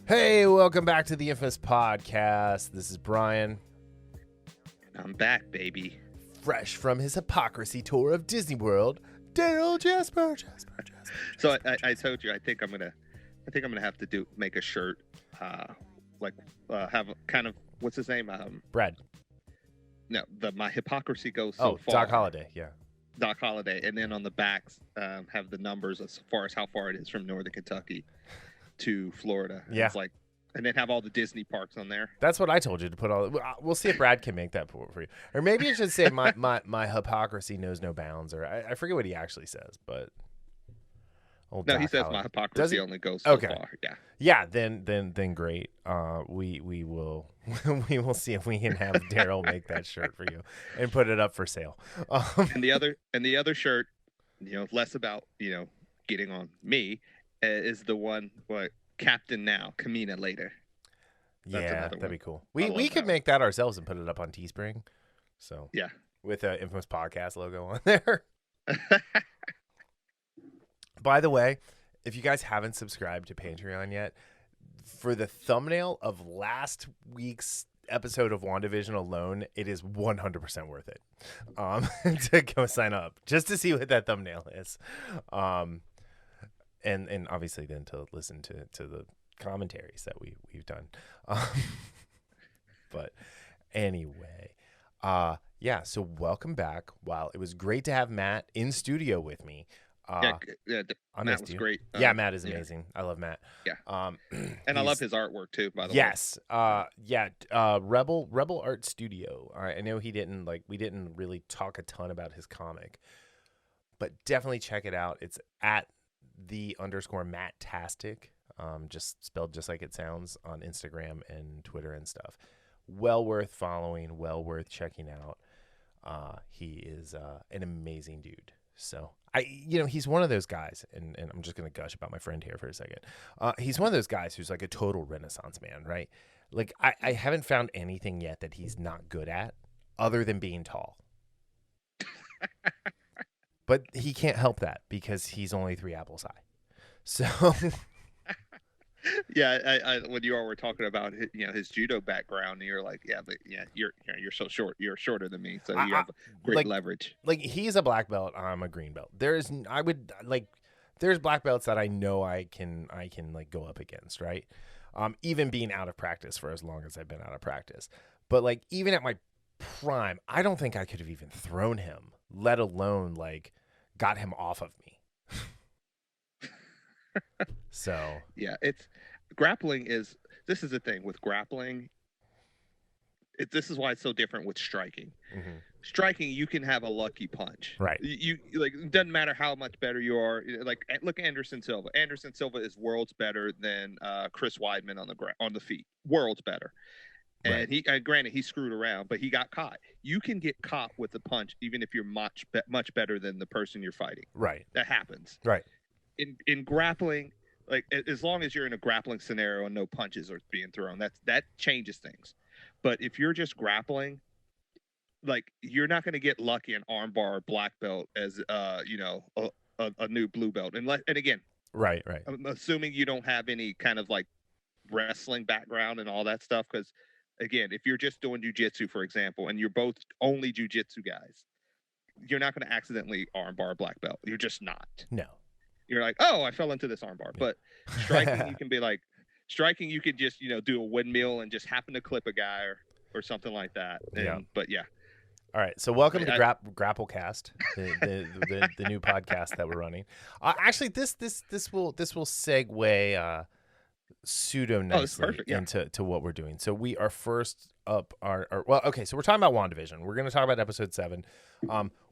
Hey, welcome back to the Infamous Podcast. This is Brian. I'm back, baby. Fresh from his hypocrisy tour of Disney World, Darryl Jasper. So I told you I think I'm gonna have to make a shirt, have kind of what's his name? Brad. No, my hypocrisy goes so far. Doc Holliday, yeah. Doc Holliday, and then on the backs have the numbers as far as how far it is from Northern Kentucky to Florida. Yeah. It's like, and then have all the Disney parks on there. That's what I told you to put all. We'll see if Brad can make that for you, or maybe it should say my hypocrisy knows no bounds, or I forget what he actually says, but. No, Doc he says Holliday. my hypocrisy only goes so far. Yeah. Yeah. Then great. We will we will see if we can have Darryl make that shirt for you and put it up for sale. And the other shirt, less about getting on me, is the one Captain now, Kamina later. That'd be cool. We could make that ourselves and put it up on Teespring. So yeah, with an Infamous Podcast logo on there. By the way, if you guys haven't subscribed to Patreon yet, for the thumbnail of last week's episode of WandaVision alone, it is 100% worth it to go sign up just to see what that thumbnail is. And obviously then to listen to the commentaries that we've done. But anyway, so welcome back. Wow, it was great to have Matt in studio with me. Matt was great. Matt is amazing. I love Matt. Yeah. And I love his artwork too, by the way. Yes. Rebel Art Studio. I know we didn't really talk a ton about his comic, but definitely check it out. It's at _Matt-tastic, just spelled just like it sounds, on Instagram and Twitter and stuff. Well worth following, well worth checking out. He is an amazing dude. So he's one of those guys, and I'm just going to gush about my friend here for a second. He's one of those guys who's like a total Renaissance man, right? Like I haven't found anything yet that he's not good at other than being tall. But he can't help that because he's only 3 apples high. So yeah, I when you all were talking about his judo background, you're like, you're so short. You're shorter than me, so you have great leverage. Like he's a black belt, I'm a green belt. There's black belts that I know I can like go up against, right? Even being out of practice for as long as I've been out of practice. But like even at my prime, I don't think I could have even thrown him, let alone like got him off of me. So yeah, grappling is the thing with grappling. This is why it's so different with striking. Mm-hmm. Striking, you can have a lucky punch, right? You like, it doesn't matter how much better you are. Like, look at Anderson Silva. Anderson Silva is worlds better than Chris Weidman on the feet. Worlds better. And right. Granted, he screwed around, but he got caught. You can get caught with a punch, even if you're much better than the person you're fighting. Right. That happens. Right. In grappling, like as long as you're in a grappling scenario and no punches are being thrown, that changes things. But if you're just grappling, like you're not going to get lucky an armbar or black belt as a new blue belt. And again, right. I'm assuming you don't have any kind of like wrestling background and all that stuff, because again, if you're just doing jiu-jitsu, for example, and you're both only jiu-jitsu guys, you're not going to accidentally armbar a black belt. You're just not. No. You're like, oh, I fell into this armbar. Yeah. But striking, you can be like, you could just, do a windmill and just happen to clip a guy or something like that. But yeah. All right. So welcome to Grapplecast, the new podcast that we're running. Actually, this will segue pseudo nicely into what we're doing. So we are first up so we're talking about WandaVision. We're going to talk about episode 7.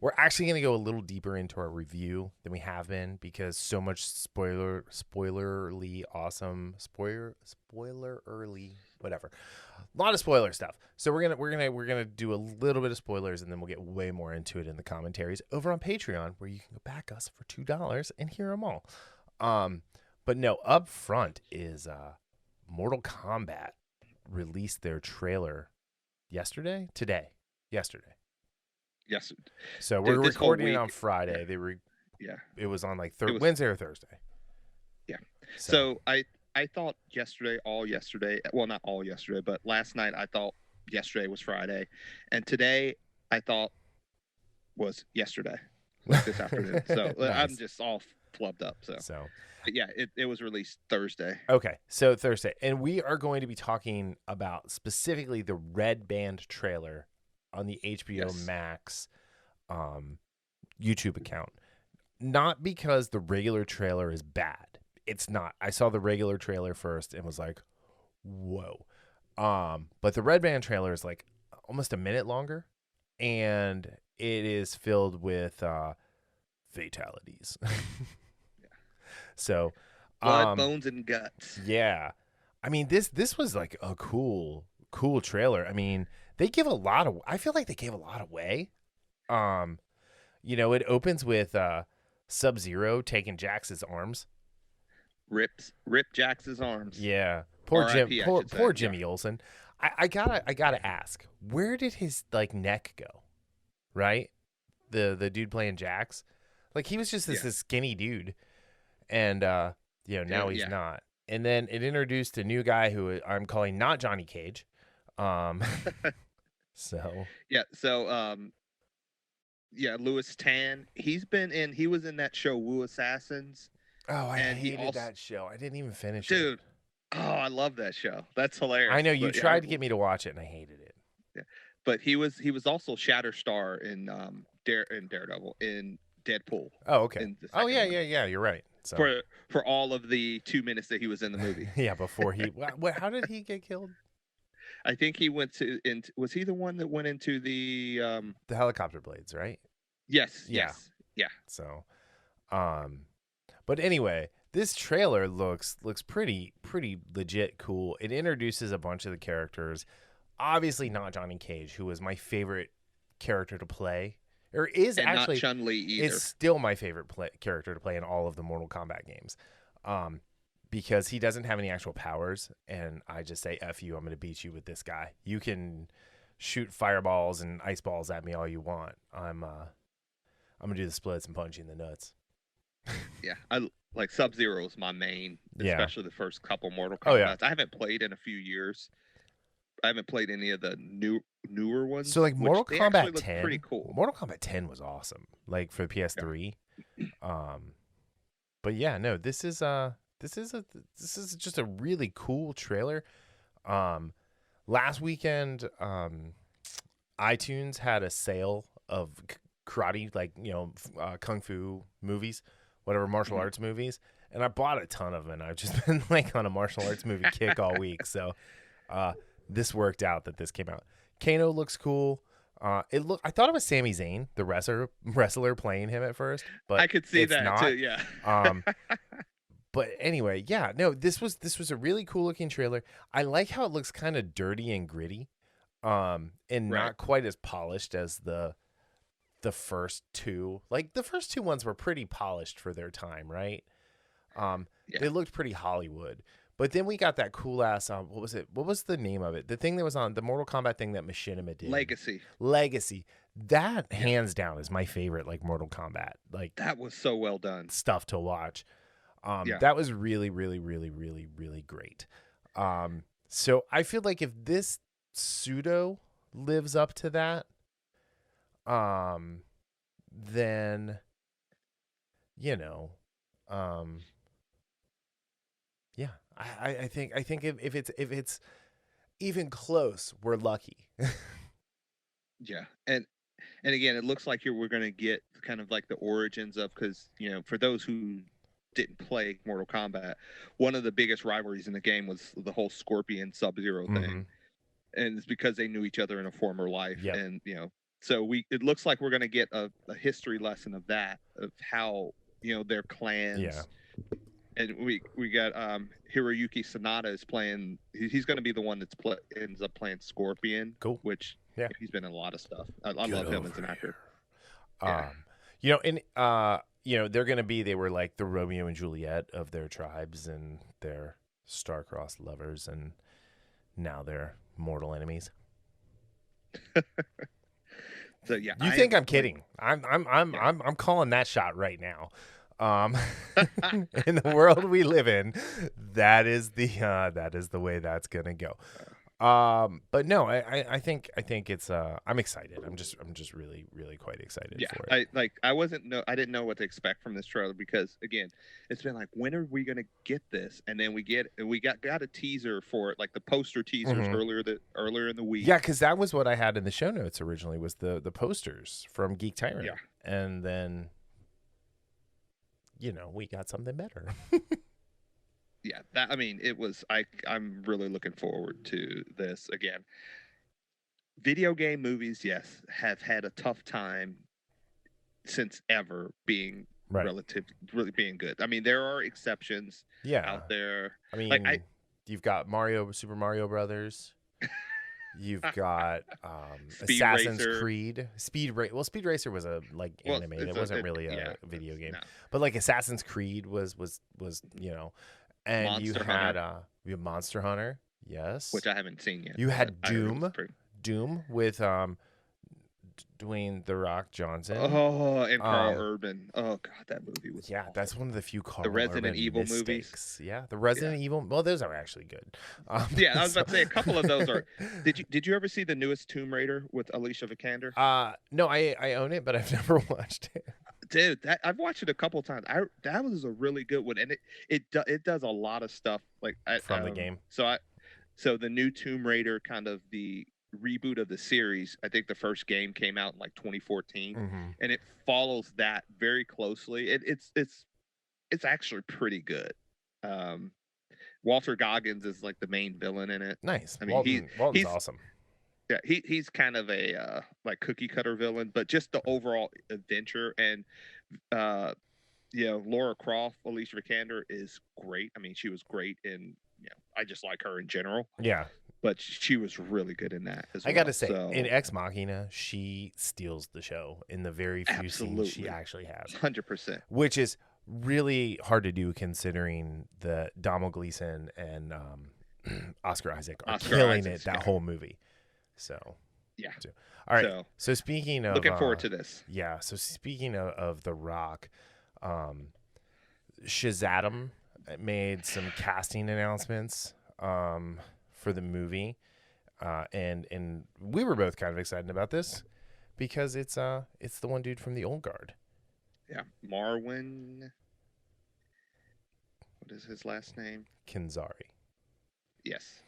We're actually going to go a little deeper into our review than we have been, because so much spoilerly awesome spoiler early whatever, a lot of spoiler stuff. So we're gonna do a little bit of spoilers, and then we'll get way more into it in the commentaries over on Patreon, where you can go back us for $2 and hear them all. But no, up front is Mortal Kombat released their trailer yesterday. Yes. So we're recording it on Friday. Yeah. It was on like Wednesday or Thursday. Yeah. So I I thought all yesterday. Well, not all yesterday, but last night I thought yesterday was Friday, and today I thought was yesterday, like this afternoon. So Nice. I'm just all flubbed up. So but yeah, it was released Thursday. Okay, so Thursday, and we are going to be talking about specifically the Red Band trailer on the HBO Max YouTube account. Not because the regular trailer is bad. It's not. I saw the regular trailer first and was like, whoa. But the Red Band trailer is like almost a minute longer, and it is filled with fatalities. So blood, bones, and guts. Yeah. I mean, this was like a cool trailer. I mean, I feel like they gave a lot away. It opens with Sub-Zero taking Jax's arms. Rip Jax's arms. Yeah. Poor Jimmy Olsen. I gotta ask, where did his like neck go? Right? The dude playing Jax? Like he was just this skinny dude. And now he's not. And then it introduced a new guy who I'm calling not Johnny Cage. Louis Tan. He was in that show Wu Assassins. Oh, I hated that show. I didn't even finish it. Dude. Oh, I love that show. That's hilarious. I know you tried to get me to watch it and I hated it. Yeah. But he was also Shatterstar in Daredevil in Deadpool. Oh, okay. Oh, yeah. You're right. So for all of the 2 minutes that he was in the movie. Yeah, before he. How did he get killed? I think he went was he the one that went into the helicopter blades, right? Yes. Yeah. Yeah. So, but anyway, this trailer looks pretty legit cool. It introduces a bunch of the characters. Obviously, not Johnny Cage, who was my favorite character to play. Or is and actually not Chun-Li either. Is still my favorite character to play in all of the Mortal Kombat games, because he doesn't have any actual powers, and I just say F you, I'm going to beat you with this guy. You can shoot fireballs and ice balls at me all you want. I'm gonna do the splits and punch you in the nuts. Yeah, I like Sub-Zero is my main, especially the first couple Mortal Kombat. Oh, yeah. I haven't played in a few years. I haven't played any of the newer ones. So like Mortal Kombat 10, pretty cool. Mortal Kombat 10 was awesome, like for PS3. Yeah. But yeah, no, this is just a really cool trailer. Last weekend, iTunes had a sale of karate, like kung fu movies, whatever martial arts movies, and I bought a ton of them. I've just been like on a martial arts movie kick all week, so. This worked out that this came out. Kano looks cool. I thought it was Sami Zayn, the wrestler playing him at first, but I could see that not. too. Yeah. But anyway, yeah, no, this was a really cool looking trailer. I like how it looks kind of dirty and gritty, and not quite as polished as the first two. Like the first two ones were pretty polished for their time, right? They looked pretty Hollywood. But then we got that cool ass. What was it? What was the name of it? The thing that was on the Mortal Kombat thing that Machinima did. Legacy. That hands down is my favorite. Like Mortal Kombat. Like that was so well done. Stuff to watch. That was really, really, really, really, really great. So I feel like if this pseudo lives up to that, then yeah. I think if it's even close, we're lucky. Yeah, and again, it looks like we're going to get kind of like the origins of, because for those who didn't play Mortal Kombat, one of the biggest rivalries in the game was the whole Scorpion Sub-Zero thing, and it's because they knew each other in a former life, and so it looks like we're going to get a history lesson of that, of how their clans. Yeah. And we got Hiroyuki Sanada is playing. He's going to be the one that's ends up playing Scorpion. Cool. Which he's been in a lot of stuff. I love him as an actor. They're going to be. They were like the Romeo and Juliet of their tribes, and they're star-crossed lovers, and now they're mortal enemies. So yeah, you think I'm kidding? I'm calling that shot right now. In the world we live in, that is the way that's gonna go. But no, I think it's I'm excited. I'm just really really quite excited for it. I didn't know what to expect from this trailer because again, it's been like, when are we gonna get this? And then we got a teaser for it, like the poster teasers earlier in the week. Yeah, because that was what I had in the show notes originally, was the posters from Geek Tyrant. Yeah. And then we got something better. Yeah, it was. I'm really looking forward to this again. Video game movies, yes, have had a tough time since ever being really being good. I mean, there are exceptions out there. I mean, you've got Super Mario Brothers. You've got Assassin's Creed, Speed Racer was a animated. It wasn't really a video game, but like Assassin's Creed was and Monster Hunter. You have Monster Hunter, yes, which I haven't seen yet. You had Doom with Dwayne "The Rock" Johnson. Oh, and Carl Urban. Oh God, that movie was awful. That's one of the few the Resident Evil mistakes. Movies. Yeah, the Resident Evil. Well, those are actually good. I was about to say a couple of those are. Did you ever see the newest Tomb Raider with Alicia Vikander? No, I own it, but I've never watched it. Dude, I've watched it a couple of times. That was a really good one, and it does a lot of stuff like from the game. So the new Tomb Raider, kind of the reboot of the series. I think the first game came out in like 2014, and it follows that very closely. It's actually pretty good. Walter Goggins is like the main villain in it. Nice. I mean, Walton's awesome. Yeah, he's kind of a like cookie cutter villain, but just the overall adventure and Laura Croft, Alicia Vikander is great. I mean, she was great in I just like her in general. Yeah. But she was really good in that as well. I gotta say, in Ex Machina, she steals the show in the very few scenes she actually has. 100%. Which is really hard to do considering the Domhnall Gleeson and Oscar Isaac are killing it that whole movie. So yeah. All right. So speaking of looking forward to this. Yeah. So speaking of The Rock, Shazam made some casting announcements for the movie, and we were both kind of excited about this because it's the one dude from the Old Guard. Yeah, Marwan. What is his last name? Kenzari. Yes.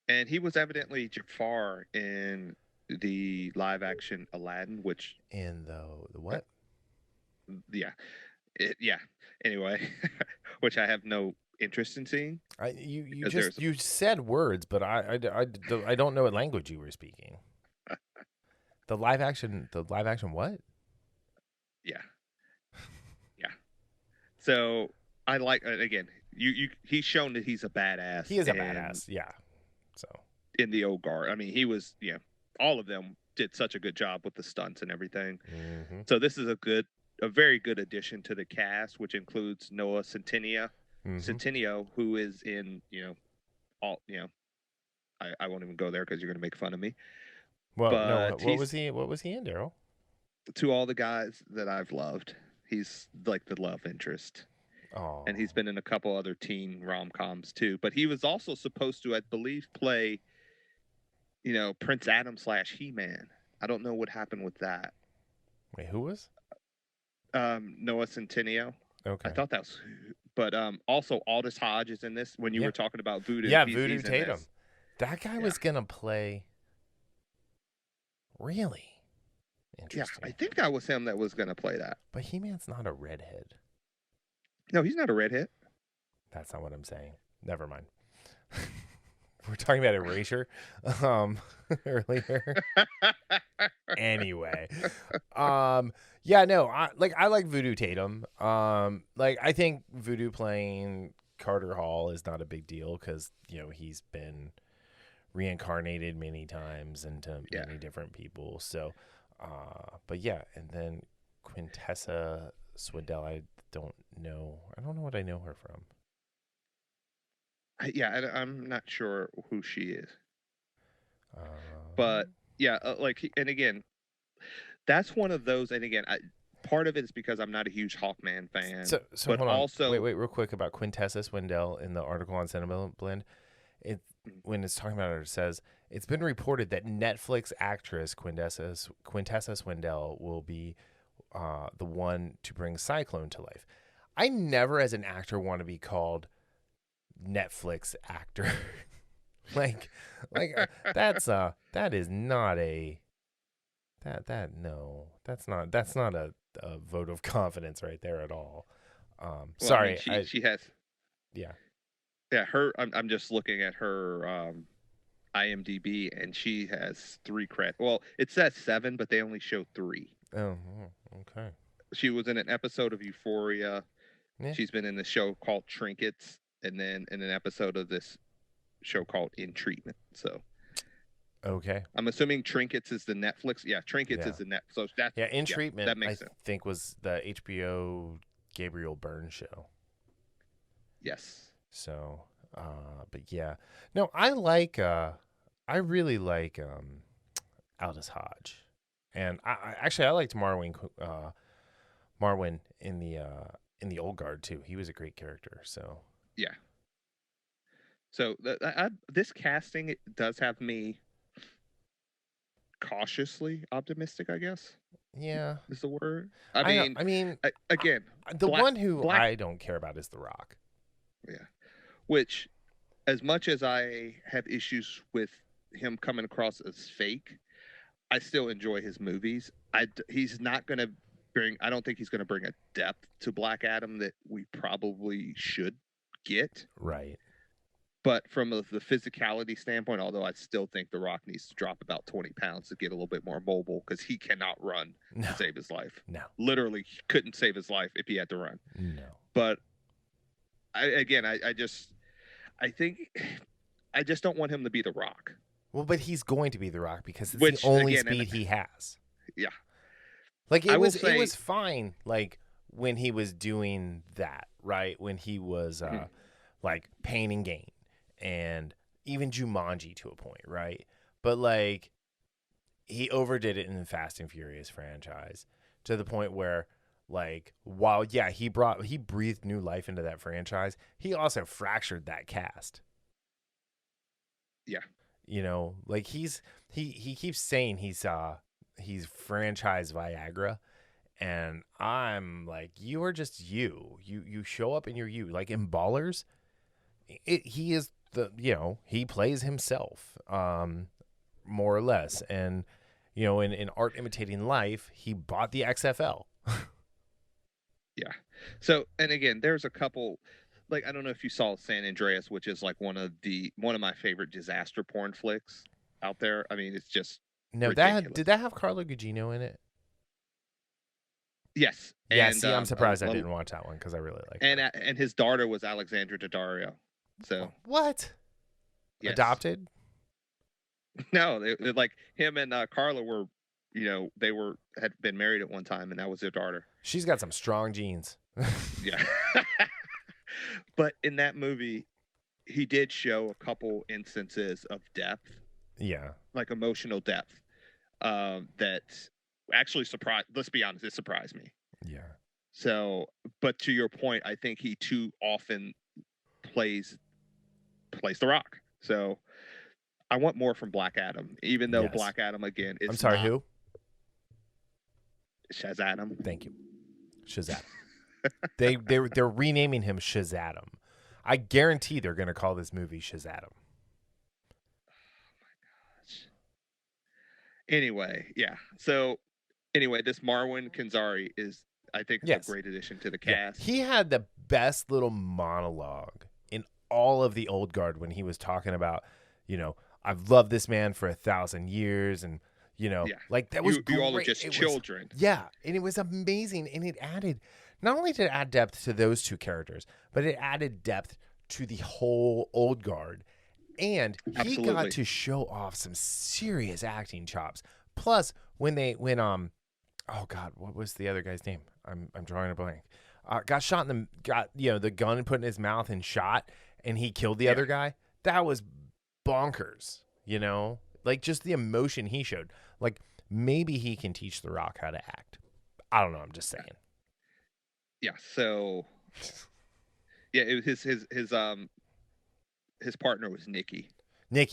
And he was evidently Jafar in the live action Aladdin, which in the what? Yeah. Anyway, which I have no interest in seeing. You said words, but I don't know what language you were speaking. The live action what? Yeah. So I like, again, he's shown that he's a badass. He is a badass, yeah. So in the Old Guard, I mean, he was, all of them did such a good job with the stunts and everything. So this is a very good addition to the cast, which includes Noah Centineo, who is in, I won't even go there because you're going to make fun of me. Well, no, what was he in, Darryl? To all the guys that I've loved, he's like the love interest. Oh. And he's been in a couple other teen rom-coms too. But he was also supposed to, I believe, play, Prince Adam / He-Man. I don't know what happened with that. Wait, who was? Noah Centineo. Okay. I thought that was, but also Aldous Hodge is in this. When you were talking about Voodoo, Voodoo Tatum. That guy was gonna play. Really? Interesting. Yeah, I think that was him that was gonna play that. But He-Man's not a redhead. No, he's not a redhead. That's not what I'm saying. Never mind. We're talking about erasure earlier. Anyway, yeah, no, I like Voodoo Tatum. I think Voodoo playing Carter Hall is not a big deal because he's been reincarnated many times into many different people. So, but yeah, and then Quintessa Swindell, I don't know what I know her from. I'm not sure who she is. But yeah, and again, that's one of those. And again, part of it is because I'm not a huge Hawkman fan. So but hold on. Also, wait, real quick about Quintessence Wendell in the article on Cinema Blend. When it's talking about it says it's been reported that Netflix actress Quintessence Wendell will be the one to bring Cyclone to life. I never, as an actor, want to be called Netflix actor. like that's that is not a that's not a vote of confidence right there at all. Sorry, I mean, she has. Yeah. Yeah, I'm just looking at her IMDb, and she has 3 credits. Well, it says 7, but they only show 3. Oh, okay. She was in an episode of Euphoria. Yeah. She's been in the show called Trinkets, and then in an episode of this show called In Treatment. So, okay. I'm assuming Trinkets is the Netflix. Yeah, Trinkets is the net. So that's In Treatment. That makes sense. I think was the HBO Gabriel Byrne show. Yes. So, but yeah, no, I really like Aldous Hodge, and I liked Marwyn in the Old Guard too. He was a great character. So yeah. So this casting does have me cautiously optimistic, I guess. Yeah, is the word. I mean, the one who I don't care about is The Rock. Yeah. Which, as much as I have issues with him coming across as fake, I still enjoy his movies. He's not going to bring. I don't think he's going to bring a depth to Black Adam that we probably should get. Right. But from the physicality standpoint, although I still think The Rock needs to drop about 20 pounds to get a little bit more mobile, because he cannot run to save his life. No. Literally couldn't save his life if he had to run. No. But I just don't want him to be The Rock. Well, but he's going to be The Rock because it's the only speed he has. Yeah. Like it was fine. Like when he was doing that, right? When he was like Pain and Gain and even Jumanji to a point, right? But like he overdid it in the Fast and Furious franchise to the point where, like, while he breathed new life into that franchise, he also fractured that cast. Yeah. You know, like he keeps saying he's franchise Viagra, and I'm like, you are just you show up and you're you. Like in Ballers, he is he plays himself, more or less. And in Art Imitating Life, he bought the XFL. Yeah. So, and again, there's a couple, like, I don't know if you saw San Andreas, which is like one of my favorite disaster porn flicks out there. I mean, it's just ridiculous. Did that have Carlo Gugino in it? Yes. Yeah. And, I'm surprised I didn't watch that one because I really like it. And his daughter was Alexandra Daddario. So what? Yes. Adopted? No, they like him and Carla were, had been married at one time, and that was their daughter. She's got some strong genes. Yeah. But in that movie, he did show a couple instances of depth. Yeah. Like emotional depth. That actually surprised, let's be honest, it surprised me. Yeah. So, but to your point, I think he too often plays The Rock. So I want more from Black Adam, even though Black Adam, again, is I'm sorry, who? Shazam. Thank you. Shazam. They're renaming him Shazam. I guarantee they're going to call this movie Shazam. Oh my gosh. Anyway, yeah. So anyway, this Marwan Kenzari is, I think, a great addition to the cast. Yeah. He had the best little monologue in all of the Old Guard when he was talking about, I've loved this man for 1,000 years, and like that was great. You all are just children. And it was amazing, and it added. Not only did it add depth to those two characters, but it added depth to the whole Old Guard. And he got to show off some serious acting chops. Plus, when oh God, what was the other guy's name? I'm drawing a blank. Got shot in the gun put in his mouth and shot, and he killed the other guy. That was bonkers, like just the emotion he showed. Like maybe he can teach The Rock how to act. I don't know. I'm just saying. Yeah. So. Yeah, it was his partner was Nikki. Yeah.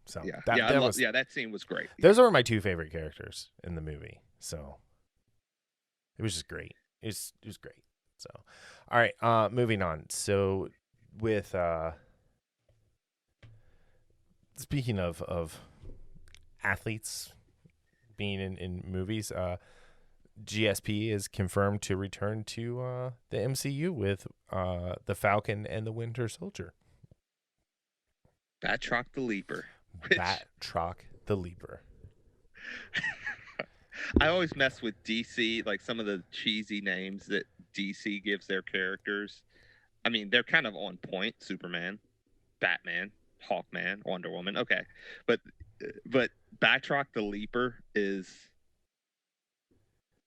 So that scene was great. Those were my two favorite characters in the movie. So it was just great. It was great. So, all right, moving on. So with speaking of athletes being in movies, GSP is confirmed to return to the MCU with the Falcon and the Winter Soldier. Batroc the Leaper. Batroc the Leaper. I always mess with DC, like some of the cheesy names that DC gives their characters. I mean, they're kind of on point. Superman, Batman, Hawkman, Wonder Woman. Okay, but Batroc the Leaper is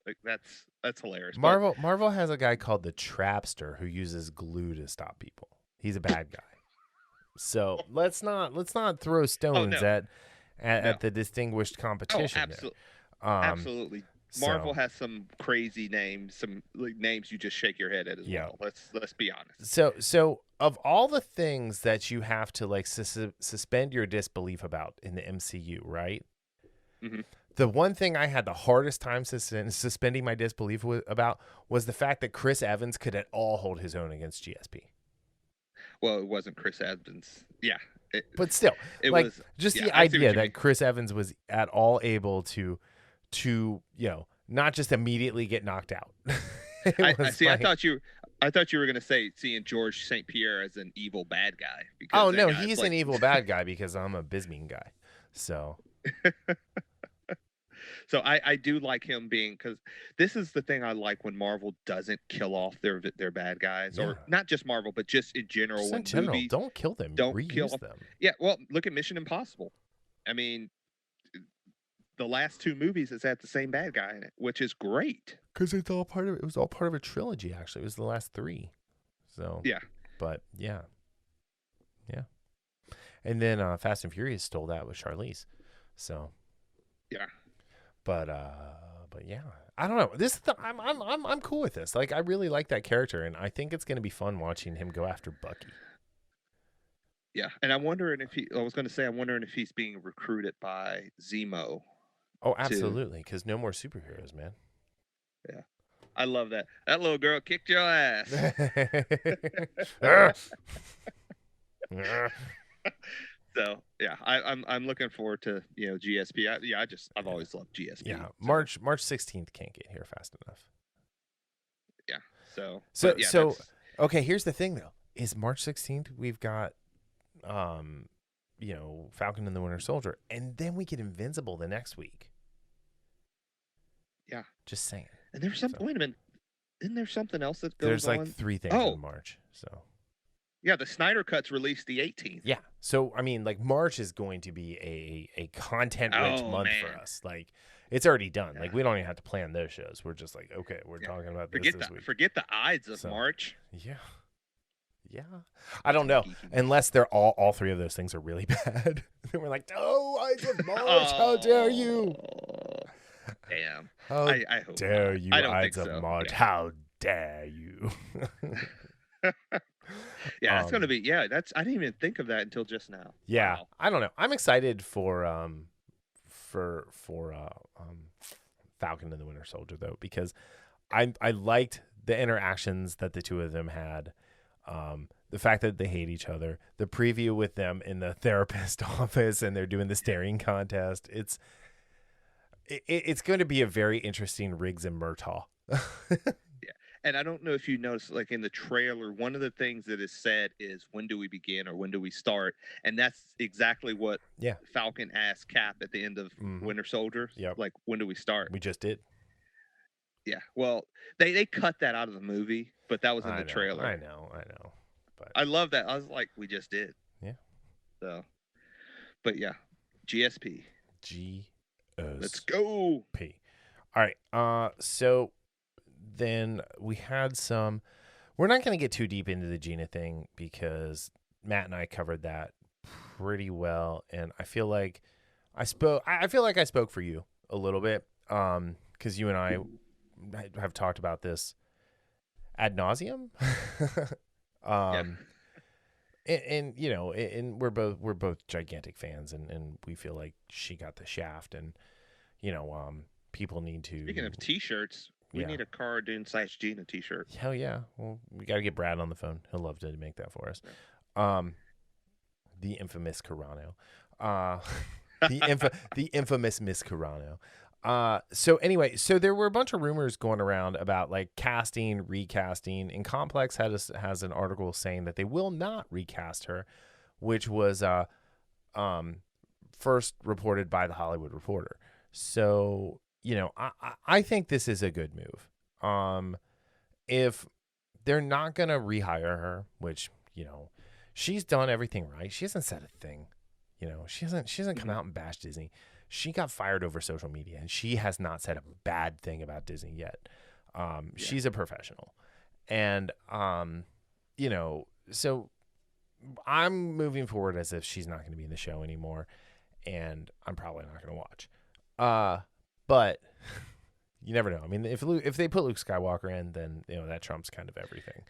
like that's hilarious. Marvel has a guy called the Trapster who uses glue to stop people. He's a bad guy. So let's not throw stones at the distinguished competition. Absolutely. Marvel has some crazy names, some names you just shake your head at as well. Let's be honest. So of all the things that you have to like suspend your disbelief about in the MCU, right? Mm-hmm. The one thing I had the hardest time suspending my disbelief about was the fact that Chris Evans could at all hold his own against GSP. Well, it wasn't Chris Evans. Yeah. But still, the idea that Chris Evans was at all able to not just immediately get knocked out. I thought you were going to say seeing George St. Pierre as an evil bad guy. Oh, no, he's an evil bad guy because I'm a Bismeen guy. So... So I do like him being, because this is the thing I like when Marvel doesn't kill off their bad guys, or not just Marvel, but just in general. Movies, don't kill them. Don't kill them. Yeah, well, look at Mission Impossible. I mean, the last two movies has had the same bad guy in it, which is great. Because it was all part of a trilogy. Actually, it was the last three. So yeah, but yeah. And then Fast and Furious stole that with Charlize. So yeah. But yeah, I don't know. I'm cool with this. Like, I really like that character, and I think it's going to be fun watching him go after Bucky. Yeah, and I'm wondering if he's being recruited by Zemo. Oh, absolutely, because no more superheroes, man. Yeah, I love that. That little girl kicked your ass. So yeah, I'm looking forward to GSP. I've always loved GSP. Yeah, March 16th can't get here fast enough. Yeah. So okay. Here's the thing though: is March 16th we've got Falcon and the Winter Soldier, and then we get Invincible the next week. Yeah. Just saying. And there's some wait a minute. Isn't there something else that goes There's on? like 3 things in March. So. Yeah, the Snyder Cut's released the 18th. Yeah. So, I mean, like, March is going to be a content-rich month for us. Like, it's already done. Yeah. Like, we don't even have to plan those shows. We're just like, okay, we're talking about this week. Forget the Ides of March. Yeah. Yeah. I don't know. Unless they're all 3 of those things are really bad. Then we're like, oh, Ides of March, how dare you? Damn. How I hope dare not. you, I don't Ides think of so. March? Yeah. How dare you? Yeah, that's gonna be. Yeah, I didn't even think of that until just now. Yeah, wow. I don't know. I'm excited for Falcon and the Winter Soldier though, because I liked the interactions that the two of them had. The fact that they hate each other. The preview with them in the therapist office and they're doing the staring contest. It's going to be a very interesting Riggs and Murtaugh. And I don't know if you noticed, like in the trailer, one of the things that is said is, when do we begin or when do we start? And that's exactly what Falcon asked Cap at the end of Winter Soldier. Yep. Like, when do we start? We just did. Yeah. Well, they cut that out of the movie, but that was in the trailer. I know. But I love that. I was like, we just did. Yeah. So, but yeah, GSP. Let's go. P. All right. So then we had we're not going to get too deep into the Gina thing because Matt and I covered that pretty well. And I feel like I spoke for you a little bit. Cause you and I have talked about this ad nauseum. And you know, and we're both gigantic fans, and we feel like she got the shaft, and you know, people need to. Speaking of T-shirts, we need a Cara Dune / Gina T-shirt. Hell yeah! Well, we got to get Brad on the phone. He'll love to make that for us. The infamous Carano, the infamous Miss Carano. So anyway, so there were a bunch of rumors going around about like casting, recasting, and Complex has an article saying that they will not recast her, which was first reported by the Hollywood Reporter. So, you know, I think this is a good move. If they're not gonna rehire her, which, you know, she's done everything right. She hasn't said a thing. You know, she hasn't come out and bashed Disney. She got fired over social media, and she has not said a bad thing about Disney yet. She's a professional. And, you know, so I'm moving forward as if she's not going to be in the show anymore, and I'm probably not going to watch. But you never know. I mean, if they put Luke Skywalker in, then, you know, that trumps kind of everything.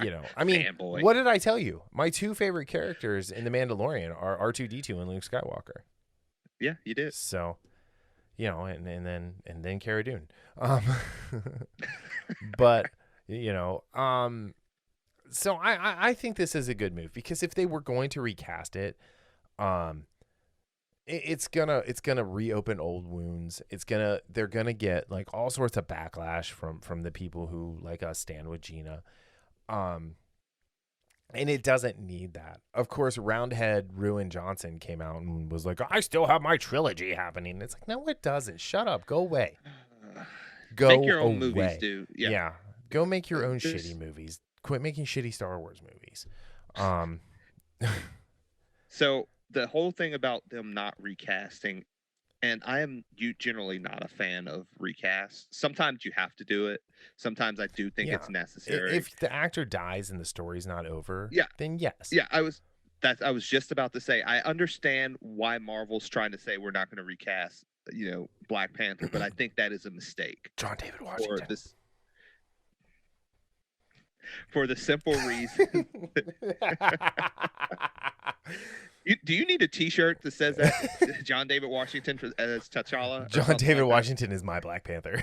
You know, I mean, what did I tell you? My two favorite characters in The Mandalorian are R2-D2 and Luke Skywalker. Yeah, you did. So, you know, and then Cara Dune. But, you know, so I think this is a good move, because if they were going to recast it, it's gonna reopen old wounds. They're gonna get like all sorts of backlash from the people who like us stand with Gina. And it doesn't need that. Of course, Roundhead Ruin Johnson came out and was like, I still have my trilogy happening. It's like, no, it doesn't. Shut up. Go away. Go make your own away. movies, dude. Yeah. Go make your own shitty movies. Quit making shitty Star Wars movies. So the whole thing about them not recasting, and I am generally not a fan of recasts. Sometimes you have to do it. Sometimes I do think it's necessary. If the actor dies and the story's not over, then yes. Yeah, I was just about to say, I understand why Marvel's trying to say we're not going to recast, you know, Black Panther, but I think that is a mistake. John David Washington. For the simple reason. Do you need a T-shirt that says that John David Washington as T'Challa? John David Washington is my Black Panther.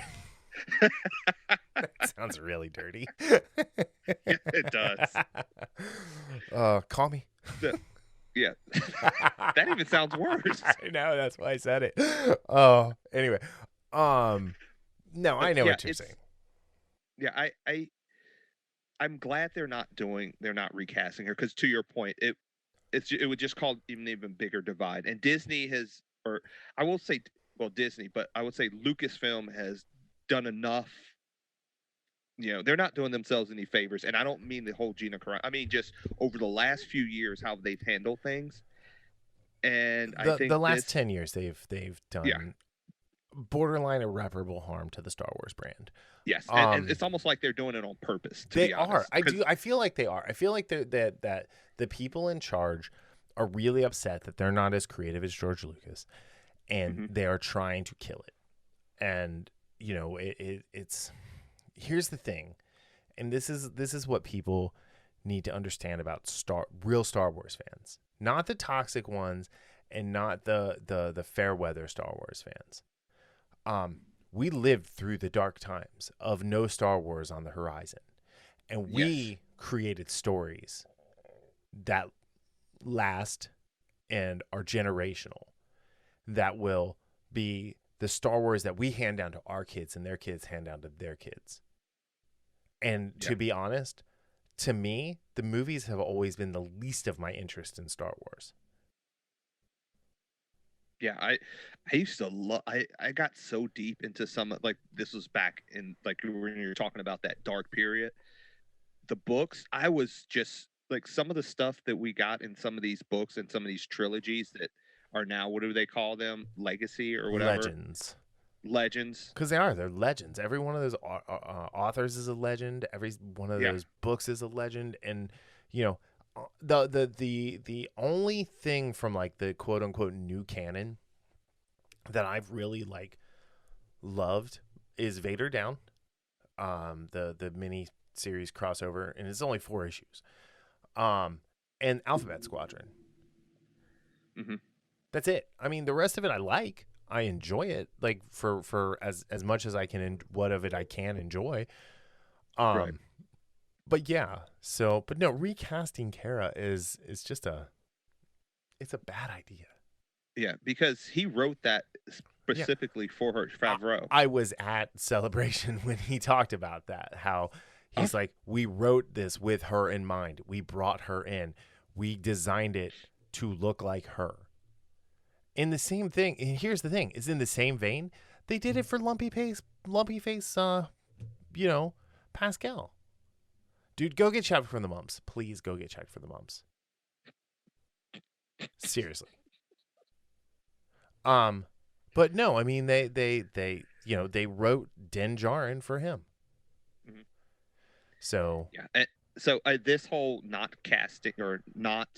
That sounds really dirty. It does. Call me. Yeah. That even sounds worse. I know, that's why I said it. Oh, anyway. No, I know what you're saying. Yeah, I'm glad they're not recasting her, because to your point, it would just cause an even bigger divide. And Disney has, or I will say, well, Disney, but I would say Lucasfilm has done enough. You know, they're not doing themselves any favors, and I don't mean the whole Gina Carano. I mean just over the last few years how they've handled things. And I think the last 10 years they've done borderline irreverable harm to the Star Wars brand. Yes, and it's almost like they're doing it on purpose. They are. I feel like they are. I feel like that the people in charge are really upset that they're not as creative as George Lucas, and they are trying to kill it. And you know, it's here's the thing, and this is what people need to understand about real Star Wars fans, not the toxic ones, and not the fair weather Star Wars fans. We lived through the dark times of no Star Wars on the horizon, and we created stories that last and are generational, that will be the Star Wars that we hand down to our kids and their kids hand down to their kids. And to be honest, to me, the movies have always been the least of my interest in Star Wars. Yeah, I used to love. I got so deep into some, like, this was back in, like, when you're talking about that dark period. The books, I was just like, some of the stuff that we got in some of these books and some of these trilogies that are now, what do they call them? Legacy or whatever. Legends. Because they're legends. Every one of those authors is a legend. Every one of those books is a legend. And you know, the only thing from like the quote unquote new canon that I've really like loved is Vader Down, the mini series crossover, and it's only 4 issues. And Alphabet Squadron. Mm-hmm. That's it. I mean, the rest of it I enjoy it, like for as much as I can, what of it I can enjoy. Right. But yeah, but no, recasting Cara is just it's a bad idea. Yeah, because he wrote that specifically for her, Favreau. I was at Celebration when he talked about that, how he's like, we wrote this with her in mind. We brought her in. We designed it to look like her. In the same thing, and here's the thing, it's in the same vein. They did it for Lumpy Face, Pascal. Dude, go get checked for the mumps. Please go get checked for the mumps. Seriously. But no, I mean they wrote Din Djarin for him. Mm-hmm. So yeah, so this whole not casting or not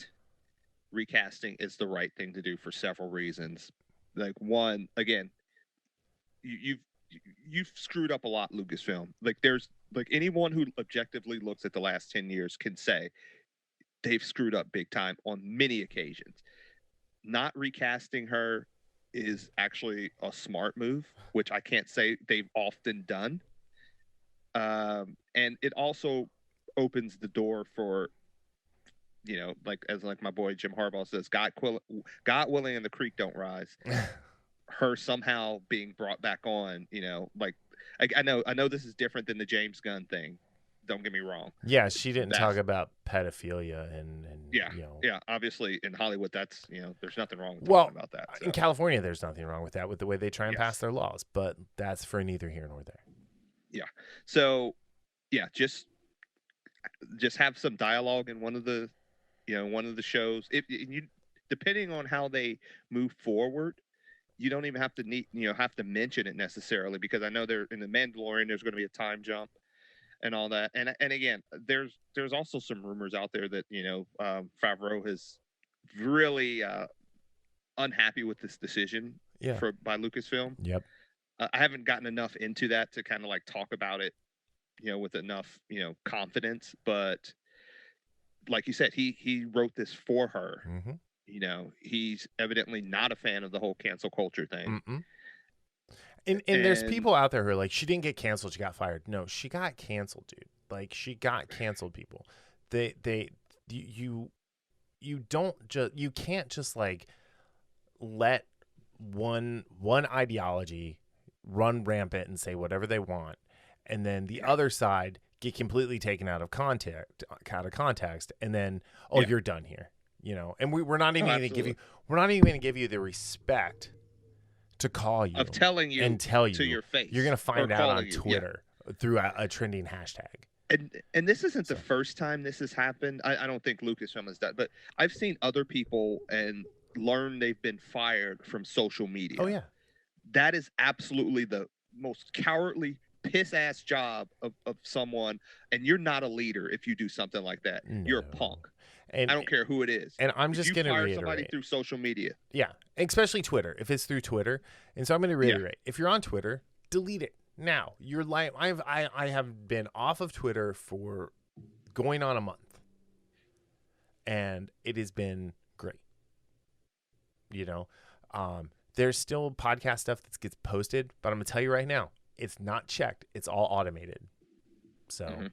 recasting is the right thing to do for several reasons. Like, one, again, you've screwed up a lot, Lucasfilm. Like, there's like anyone who objectively looks at the last 10 years can say they've screwed up big time on many occasions. Not recasting her is actually a smart move, which I can't say they've often done. And it also opens the door for, like my boy Jim Harbaugh says, God willing and the creek don't rise. Her somehow being brought back on, I know this is different than the James Gunn thing. Don't get me wrong. Yeah, she didn't talk about pedophilia and yeah. Obviously, in Hollywood, that's there's nothing wrong with talking about that. So. In California, there's nothing wrong with that, with the way they try and pass their laws. But that's for neither here nor there. Yeah. So, yeah, just have some dialogue in one of the shows. If you, depending on how they move forward, you don't even have to have to mention it necessarily, because I know there in the Mandalorian there's going to be a time jump and all that. And again, there's also some rumors out there that Favreau is really unhappy with this decision by Lucasfilm. Yep. I haven't gotten enough into that to kind of like talk about it, with enough confidence. But like you said, he wrote this for her. Mm-hmm. He's evidently not a fan of the whole cancel culture thing. Mm-mm. And there's people out there who are like, she didn't get canceled, she got fired. No, she got canceled, dude. Like, she got canceled, people. You can't just like let one ideology run rampant and say whatever they want, and then the other side get completely taken out of context, and then you're done here, and we're not even going to give you the respect to call you, of telling you and tell you to your face. You're going to find out on Twitter through a trending hashtag. And this isn't the first time this has happened. I don't think Lucasfilm has done, but I've seen other people and learn they've been fired from social media. Oh yeah. That is absolutely the most cowardly, piss-ass job of someone, and you're not a leader if you do something like that. No. You're a punk. And I don't care who it is. And I'm just going to reiterate. Somebody through social media. Yeah, especially Twitter, if it's through Twitter. And so I'm going to reiterate. If you're on Twitter, delete it now. Your life. I have been off of Twitter for going on a month, and it has been great. There's still podcast stuff that gets posted, but I'm going to tell you right now, it's not checked. It's all automated. So. Mm-hmm.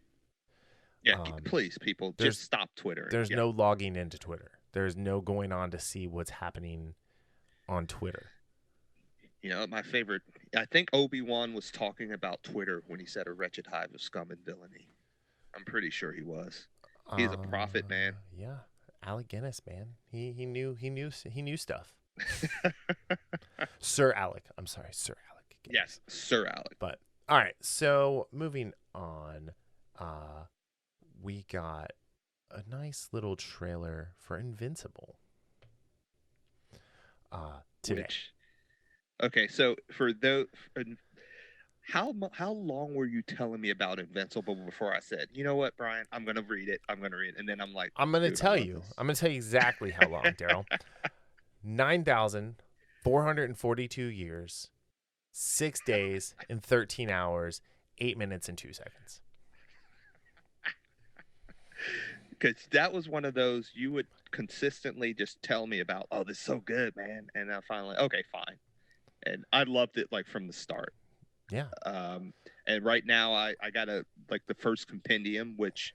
Yeah, please, people, just stop Twitter. There's no logging into Twitter. There's no going on to see what's happening on Twitter. My favorite, I think Obi-Wan was talking about Twitter when he said a wretched hive of scum and villainy. I'm pretty sure he was. He's a prophet, man. Yeah, Alec Guinness, man. He knew stuff. Sir Alec. I'm sorry, Sir Alec Guinness. Yes, Sir Alec. But all right, so moving on. We got a nice little trailer for Invincible today. Okay, so for those, how long were you telling me about Invincible before I said, you know what, Brian, I'm gonna read it, and then I'm like, I'm gonna tell you exactly how long, Darryl. 9,442 years 6 days and 13 hours, 8 minutes and 2 seconds. Because that was one of those you would consistently just tell me about. Oh, this is so good, man. And I finally, okay, fine. And I loved it like from the start. Yeah. And right now I got like the first compendium, which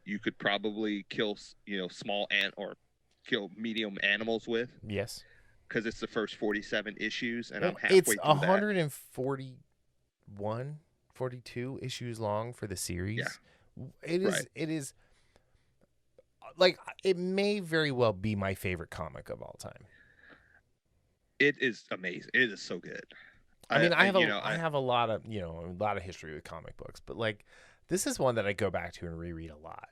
you could probably kill, small or kill medium animals with. Yes. Because it's the first 47 issues, and I'm halfway through that. It's 141, 42 issues long for the series. Yeah. It is. Right. It is. Like, it may very well be my favorite comic of all time. It is amazing. It is so good. I mean, I have a lot of history with comic books, but like, this is one that I go back to and reread a lot.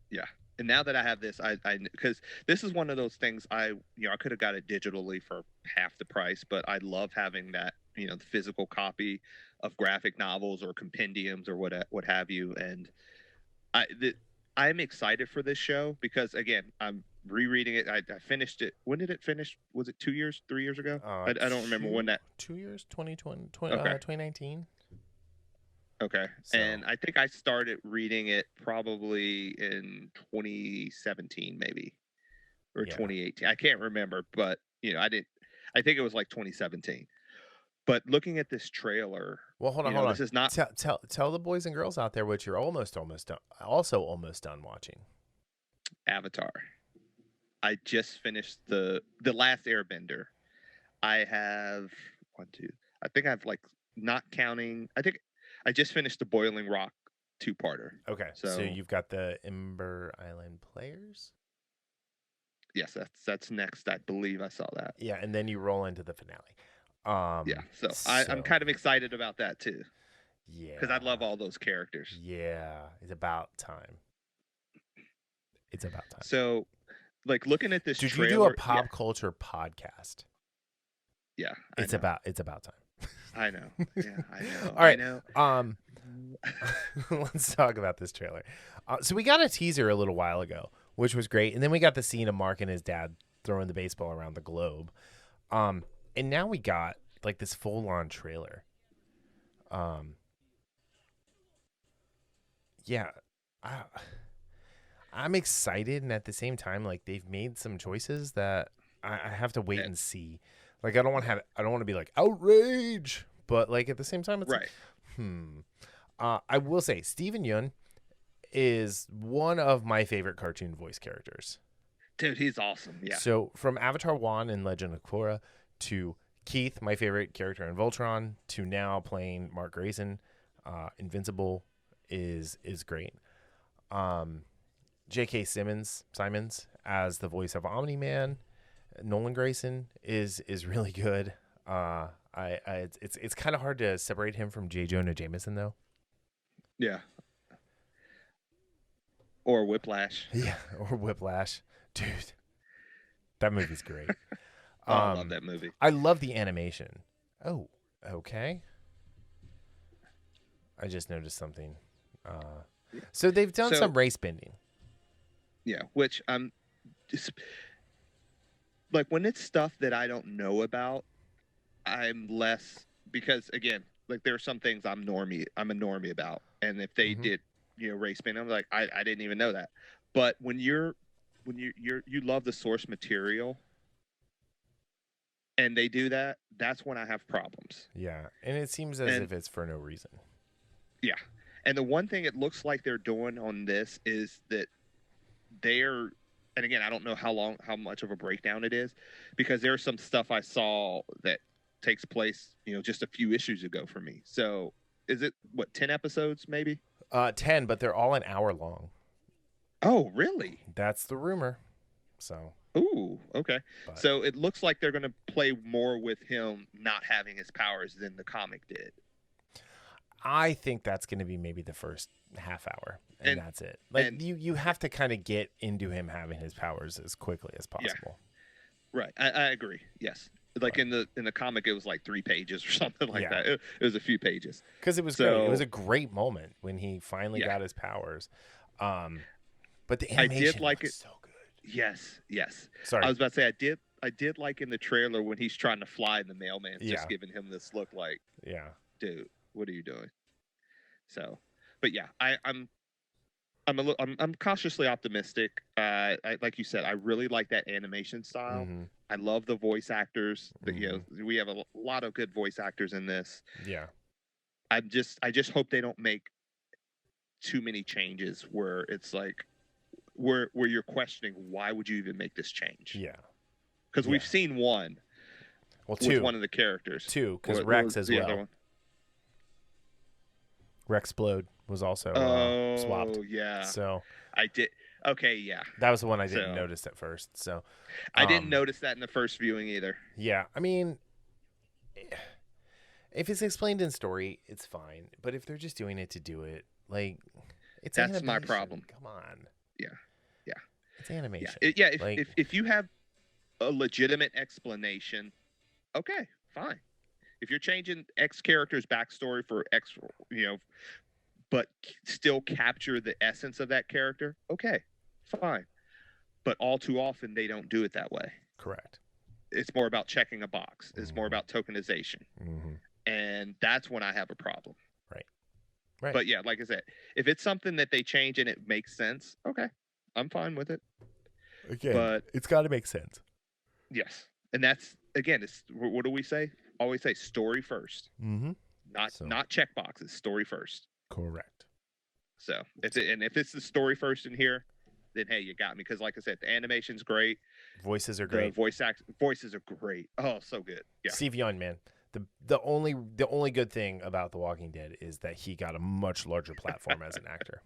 Yeah. And now that I have this, I because this is one of those things I could have got it digitally for half the price, but I love having that, the physical copy of graphic novels or compendiums or what have you. And I'm excited for this show because, again, I'm rereading it. I finished it. When did it finish? Was it 2 years, 3 years ago? I don't remember when that. 2 years, 2020, 2019. Okay. So. And I think I started reading it probably in 2017, maybe, or 2018. I can't remember, but I think it was like 2017. But looking at this trailer, well, hold on. This is not tell the boys and girls out there what you're almost done watching. Avatar. I just finished the last Airbender. I have I think I've like not counting. I think I just finished the Boiling Rock 2-parter. Okay, so you've got the Ember Island Players. Yes, that's next. I believe I saw that. Yeah, and then you roll into the finale. So I'm kind of excited about that too. Yeah, because I love all those characters. Yeah, it's about time. So, like looking at this trailer, you do a pop culture podcast? Yeah, it's about time. I know. Yeah, I know. All right. I know. Let's talk about this trailer. So we got a teaser a little while ago, which was great, and then we got the scene of Mark and his dad throwing the baseball around the globe. And now we got like this full-on trailer. Yeah, I'm excited, and at the same time, like they've made some choices that I have to wait and see. Like I don't want to be like outrage, but like at the same time, it's right. Like, I will say Steven Yeun is one of my favorite cartoon voice characters. Dude, he's awesome. Yeah. So from Avatar 1 and Legend of Korra to Keith, my favorite character in Voltron, to now playing Mark Grayson, Invincible is great. J.K. Simons as the voice of Omni-Man. Nolan Grayson is really good. It's kind of hard to separate him from J. Jonah Jameson though. Yeah. Or Whiplash. Yeah, or Whiplash. Dude, that movie's great. I love that movie. I love the animation. Oh, okay. I just noticed something. So they've done some race bending. Yeah, which I'm just like when it's stuff that I don't know about, I'm less because again, like there are some things I'm a normie about, and if they did, race bending, I'm like I didn't even know that. But when you love the source material, and they do that, that's when I have problems. Yeah, and it seems as if it's for no reason. Yeah, and the one thing it looks like they're doing on this is that they're, and again, I don't know how much of a breakdown it is, because there's some stuff I saw that takes place, just a few issues ago for me. So is it 10 episodes maybe? 10, but they're all an hour long. Oh, really? That's the rumor. So. Ooh, okay. So it looks like they're going to play more with him not having his powers than the comic did. I think that's going to be maybe the first half hour, and that's it. Like you have to kind of get into him having his powers as quickly as possible. Yeah. Right. I agree. Yes. Like in the comic, it was like 3 pages or something like that. It was a few pages. Because it was great. It was a great moment when he finally got his powers. But the animation was so good. Yes. Sorry. I was about to say I did like in the trailer when he's trying to fly and the mailman's just giving him this look like, dude, what are you doing? So, but yeah, I'm cautiously optimistic. Like you said, I really like that animation style. Mm-hmm. I love the voice actors. We have a lot of good voice actors in this. Yeah. I just hope they don't make too many changes where it's like where you're questioning why would you even make this change? Yeah. Because we've seen one. Well, two. With one of the characters. Two, because Rex as well. Rex-Splode was also swapped. Oh, yeah. So I did. Okay, yeah. That was the one I didn't notice at first. So I didn't notice that in the first viewing either. Yeah, I mean, if it's explained in story, it's fine. But if they're just doing it to do it, like, it's that's animation. My problem. Come on. Yeah. It's animation. Yeah. If you have a legitimate explanation, okay, fine. If you're changing X character's backstory for X, but still capture the essence of that character, okay, fine. But all too often they don't do it that way. Correct. It's more about checking a box. It's more about tokenization. Mm-hmm. And that's when I have a problem. Right. But yeah, like I said, if it's something that they change and it makes sense, okay, I'm fine with it. Again, but it's got to make sense. Yes. And that's, again, it's what do we say? Always say story first. Mm-hmm. Not check boxes, story first. Correct. So if it's the story first in here, then hey, you got me. Because like I said, the animation's great. Voices are great. Voices are great. Oh, so good. Yeah. Steve Yeun, man. The only good thing about The Walking Dead is that he got a much larger platform as an actor.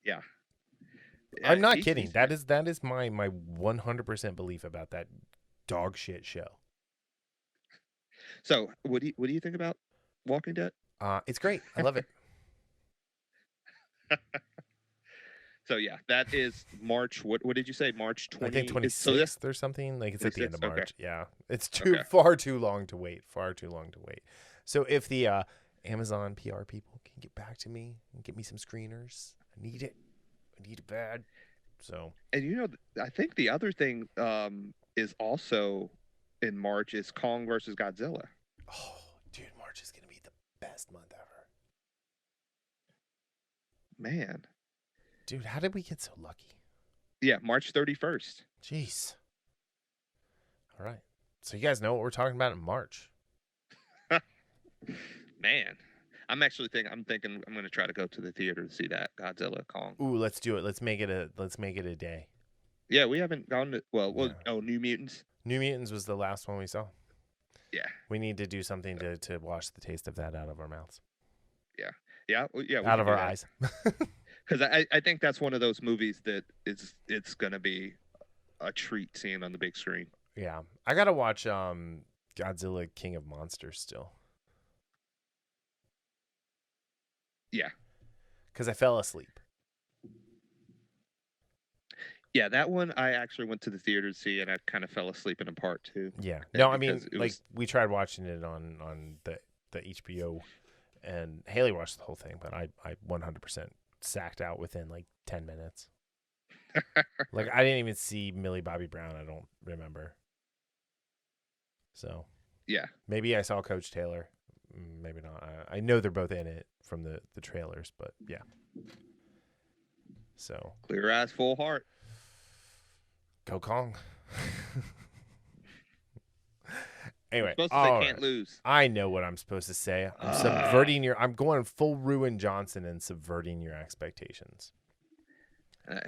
Yeah. I'm not kidding. That is my 100% belief about that dog shit show. So, what do you think about Walking Dead? It's great. I love it. So yeah, that is March. What did you say? March 20? I think 26th or something. Like it's at the end of March. Okay. Yeah, it's far too long to wait. So if the Amazon PR people can get back to me and get me some screeners, I need it. I need it bad. So. And I think the other thing is also in March is Kong versus Godzilla. Oh, dude, March is gonna be the best month ever. Man. Dude, how did we get so lucky? Yeah, March 31st. Jeez. All right. So you guys know what we're talking about in March. Man. I'm thinking I'm going to try to go to the theater to see that Godzilla Kong. Ooh, let's do it. Let's make it a day. Yeah, we haven't gone to New Mutants. New Mutants was the last one we saw. Yeah. We need to do something to wash the taste of that out of our mouths. Yeah. Yeah. Out of our eyes. Because I think that's one of those movies that it's gonna be a treat seeing on the big screen. Yeah, I gotta watch Godzilla King of Monsters still. Yeah, because I fell asleep. Yeah, that one I actually went to the theater to see, and I kind of fell asleep in a part too. Yeah, no, I mean, we tried watching it on the HBO, and Haley watched the whole thing, but I 100% sacked out within like 10 minutes. Like I didn't even see Millie Bobby Brown. I don't remember. So yeah, maybe I saw Coach Taylor. Maybe not. I know they're both in it from the trailers, but yeah. So clear eyes, full heart. Go Kong. Anyway, supposed to say can't lose. I know what I'm supposed to say. I'm going full Ruin Johnson and subverting your expectations.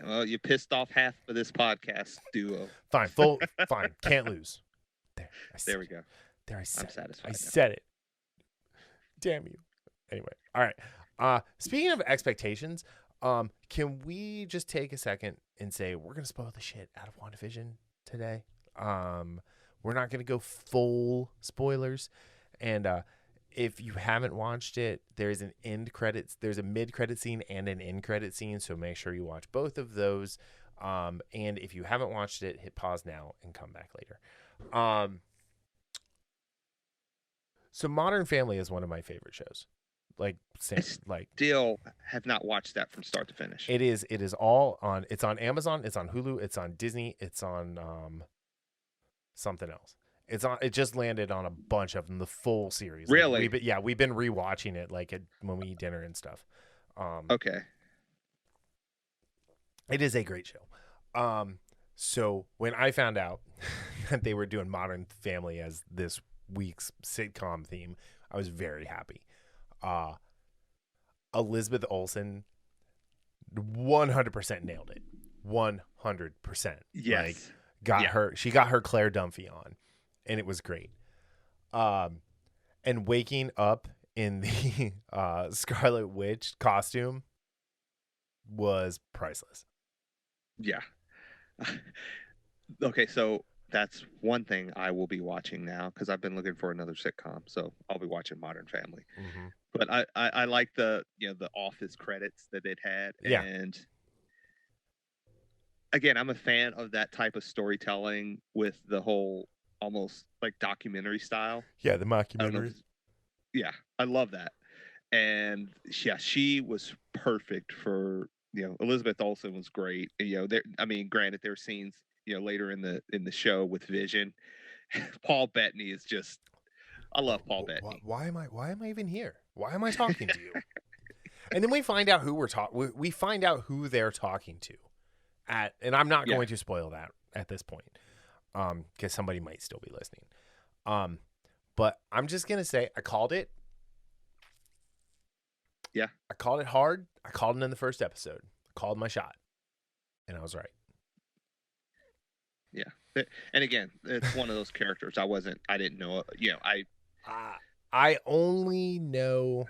Well, you pissed off half of this podcast duo. Fine, fine. Can't lose. There we go. There, I'm satisfied. I now. said it. Damn you. Anyway, all right. Speaking of expectations, can we just take a second and say we're gonna spoil the shit out of WandaVision today? We're not gonna go full spoilers, and if you haven't watched it, there's a mid-credit scene and an end-credit scene, so make sure you watch both of those. And if you haven't watched it, hit pause now and come back later. So Modern Family is one of my favorite shows. Still have not watched that from start to finish. It is all on. It's on Amazon. It's on Hulu. It's on Disney. It's on something else. It's on. It just landed on a bunch of them, the full series. Really? Like, we've been rewatching it like when we eat dinner and stuff. Okay. It is a great show. So when I found out that they were doing Modern Family as this week's sitcom theme, I was very happy. Elizabeth Olsen 100% nailed it. 100%. Yes. She got her Claire Dunphy on, and it was great. And waking up in the Scarlet Witch costume was priceless. Yeah. Okay, so that's one thing I will be watching now because I've been looking for another sitcom. So I'll be watching Modern Family. Mm-hmm. But I like the Office credits that it had. Yeah. And again, I'm a fan of that type of storytelling with the whole almost like documentary style. Yeah, the mockumentary. Yeah, I love that. And yeah, she was perfect for, Elizabeth Olsen was great. Granted, there are scenes, later in the show with Vision. Paul Bettany is just, I love Paul Bettany. Why am I even here? Why am I talking to you? And then we find out who we find out who they're talking to and I'm not going to spoil that at this point. Because somebody might still be listening. But I'm just gonna say I called it. Yeah. I called it hard. I called it in the first episode. I called my shot. And I was right. Yeah. And again, it's one of those characters I didn't know. I only know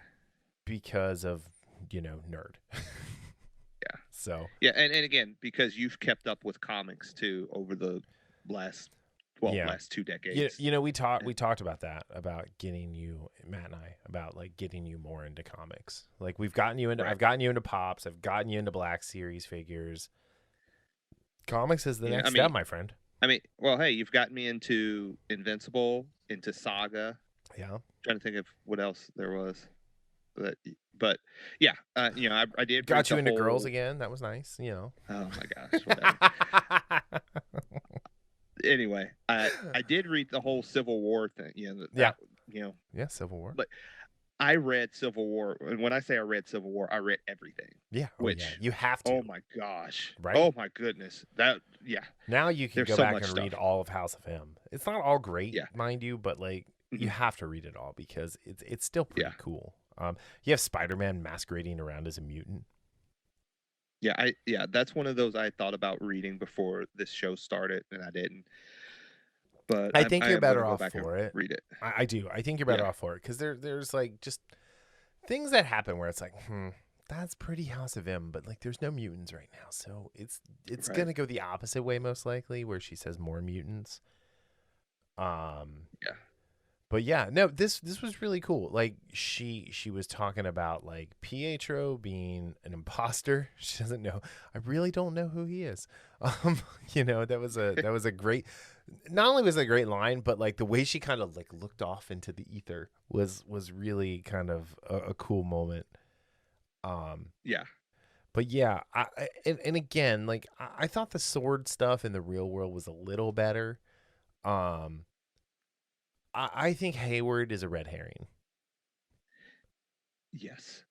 because of, nerd. Yeah. So. Yeah. And again, because you've kept up with comics too over the last 2 decades. We talked about that, about getting you, Matt and I, about like getting you more into comics. Like I've gotten you into Pops, I've gotten you into Black Series figures. Comics is the next step, my friend. Hey, you've gotten me into Invincible, into Saga. Yeah. I'm trying to think of what else there was. But yeah, I did. Got you into girls again. That was nice. Oh my gosh. Whatever. Anyway, I did read the whole Civil War thing. Yeah, Civil War. But I read Civil War, and when I say I read Civil War, I read everything. Yeah, you have to. Oh my gosh! Right? Oh my goodness! Now you can go back and read all of House of M. It's not all great, mind you, but like you have to read it all because it's still pretty cool. You have Spider-Man masquerading around as a mutant. Yeah, that's one of those I thought about reading before this show started, and I didn't. But I think you're better off for it. Read it. I do. I think you're better off for it because there's like just things that happen where it's like, that's pretty House of M, but like there's no mutants right now, so it's gonna go the opposite way most likely, where she says more mutants. But yeah, no, this was really cool. Like she was talking about like Pietro being an imposter. She doesn't know. I really don't know who he is. That was a great. Not only was it a great line, but like the way she kind of like looked off into the ether was really kind of a cool moment. But yeah, and again, like I thought the sword stuff in the real world was a little better. I think Hayward is a red herring. Yes.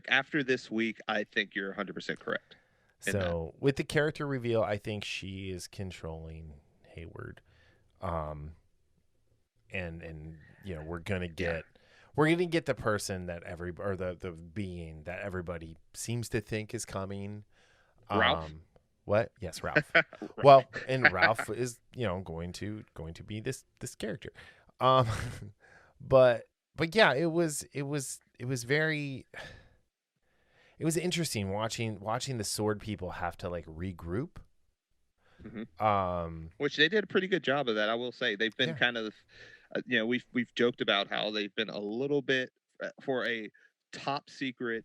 After this week, I think you're 100% correct. So with the character reveal, I think she is controlling Hayward. And we're gonna get the person that the being that everybody seems to think is coming. Ralph. What? Yes, Ralph. Well, and Ralph is going to be this character. But yeah, it was interesting watching the S.W.O.R.D people have to like regroup. Mm-hmm. Which they did a pretty good job of that, I will say. They've been kind of, we've joked about how they've been a little bit for a top secret,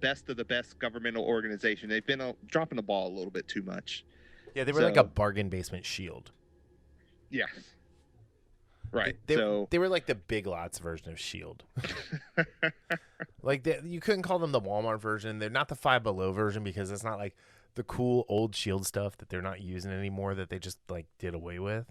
best of the best governmental organization. They've been dropping the ball a little bit too much. Yeah, they were like a bargain basement shield. Yes. Right. They were like the Big Lots version of S.H.I.E.L.D. Like you couldn't call them the Walmart version. They're not the Five Below version because it's not like the cool old Shield stuff that they're not using anymore that they just like did away with.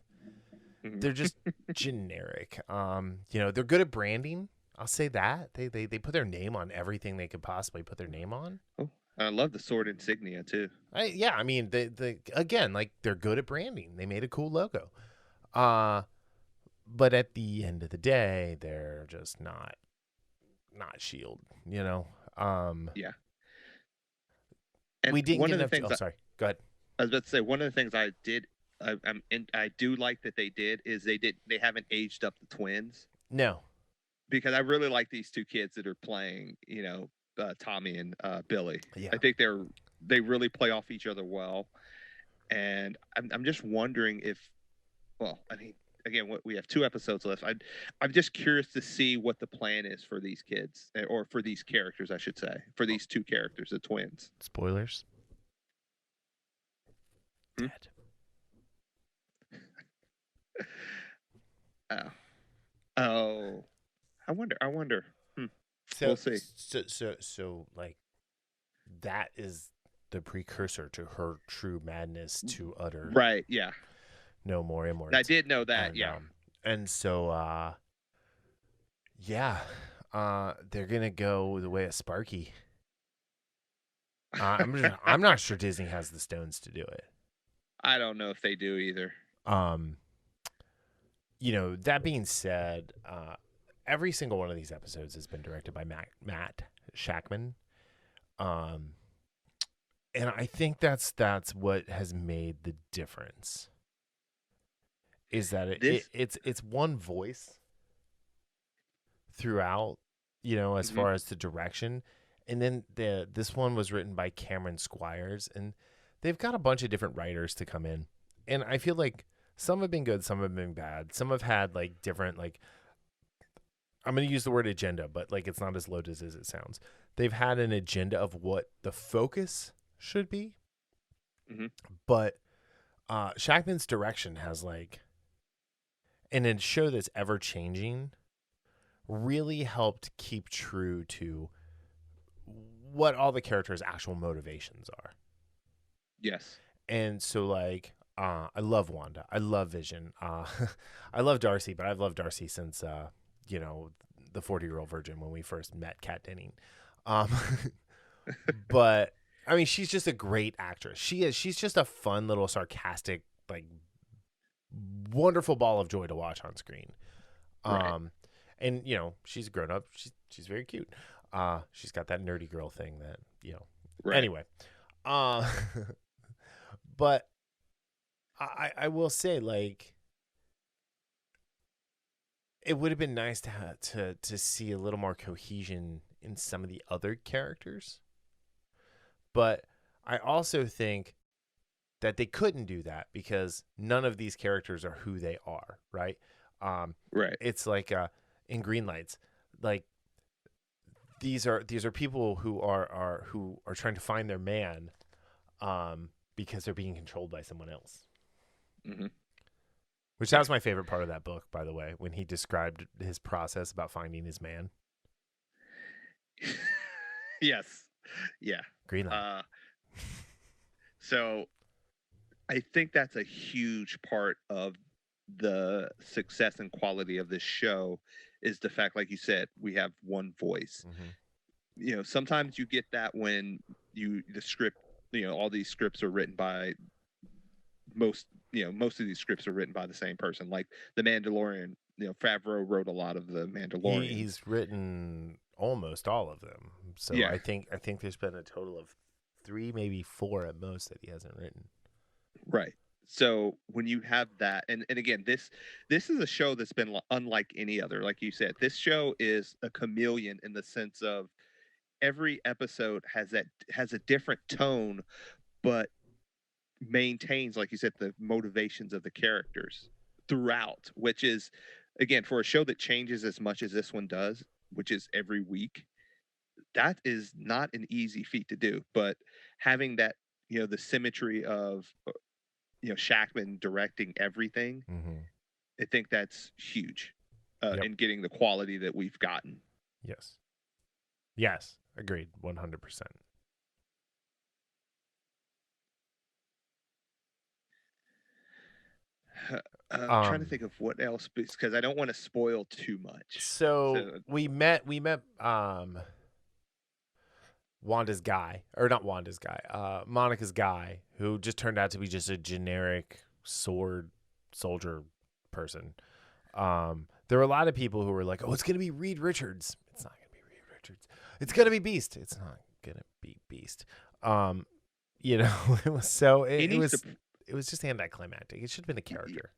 They're just generic. They're good at branding. I'll say that. They put their name on everything they could possibly put their name on. Oh, I love the sword insignia too. I mean, again, like they're good at branding. They made a cool logo. But at the end of the day, they're just not Shield, Yeah. And we didn't one get of the enough. things Sorry. Go ahead. I was about to say one of the things I do like that they did is they haven't aged up the twins. No. Because I really like these two kids that are playing, Tommy and Billy. Yeah. I think they really play off each other well, and I'm just wondering if, again, we have 2 episodes left. I'm just curious to see what the plan is for these kids, or for these characters, I should say, for these 2 characters, the twins. Spoilers. Dead. Oh. I wonder. We'll see. So like that is the precursor to her true madness to utter. Right. Yeah. No more immortality. I did know that. Yeah. And so, they're gonna go the way of Sparky. I'm not sure Disney has the stones to do it. I don't know if they do either. That being said, every single one of these episodes has been directed by Matt Shakman. And I think that's what has made the difference. Is that it's one voice throughout, as far as the direction. And then this one was written by Cameron Squires, and they've got a bunch of different writers to come in. And I feel like some have been good, some have been bad. Some have had like different, like, I'm going to use the word agenda, but like it's not as loaded as it sounds. They've had an agenda of what the focus should be. But Shakman's direction has like, and in a show that's ever changing, really helped keep true to what all the characters' actual motivations are. Yes. And so like, I love Wanda. I love Vision. I love Darcy, but I've loved Darcy since, the 40-year-old virgin when we first met Kat Denning. But I mean, she's just a great actress. She's just a fun little sarcastic, like wonderful ball of joy to watch on screen. Right. And she's grown up. She's very cute. She's got that nerdy girl thing that, Right. Anyway. But I will say, like, it would have been nice to see a little more cohesion in some of the other characters. But I also think that they couldn't do that because none of these characters are who they are, right? Right. It's like in Green Lights, like these are people who are trying to find their man, because they're being controlled by someone else. Which that was my favorite part of that book, by the way, when he described his process about finding his man. Yes. Yeah. Green Light. So I think that's a huge part of the success and quality of this show is the fact, like you said, we have one voice. Sometimes you get that when the script, all these scripts are written by most of these scripts are written by the same person. Like The Mandalorian, Favreau wrote a lot of The Mandalorian. He's written almost all of them. So yeah. I think there's been a total of 3, maybe 4 at most that he hasn't written. Right. So when you have that, and again, this is a show that's been unlike any other. Like you said, this show is a chameleon in the sense of every episode has a different tone, but maintains, like you said, the motivations of the characters throughout, which is, again, for a show that changes as much as this one does, which is every week, that is not an easy feat to do. But having that, the symmetry of, Shakman directing everything, I think that's huge in getting the quality that we've gotten. Yes. Agreed. 100%. I'm trying to think of what else because I don't want to spoil too much. So we met Wanda's guy, or not Wanda's guy, Monica's guy, who just turned out to be just a generic sword soldier person. There were a lot of people who were like, "Oh, it's gonna be Reed Richards." It's not gonna be Reed Richards. It's gonna be Beast. It's not gonna be Beast. It was so it was just anticlimactic. It should have been a character.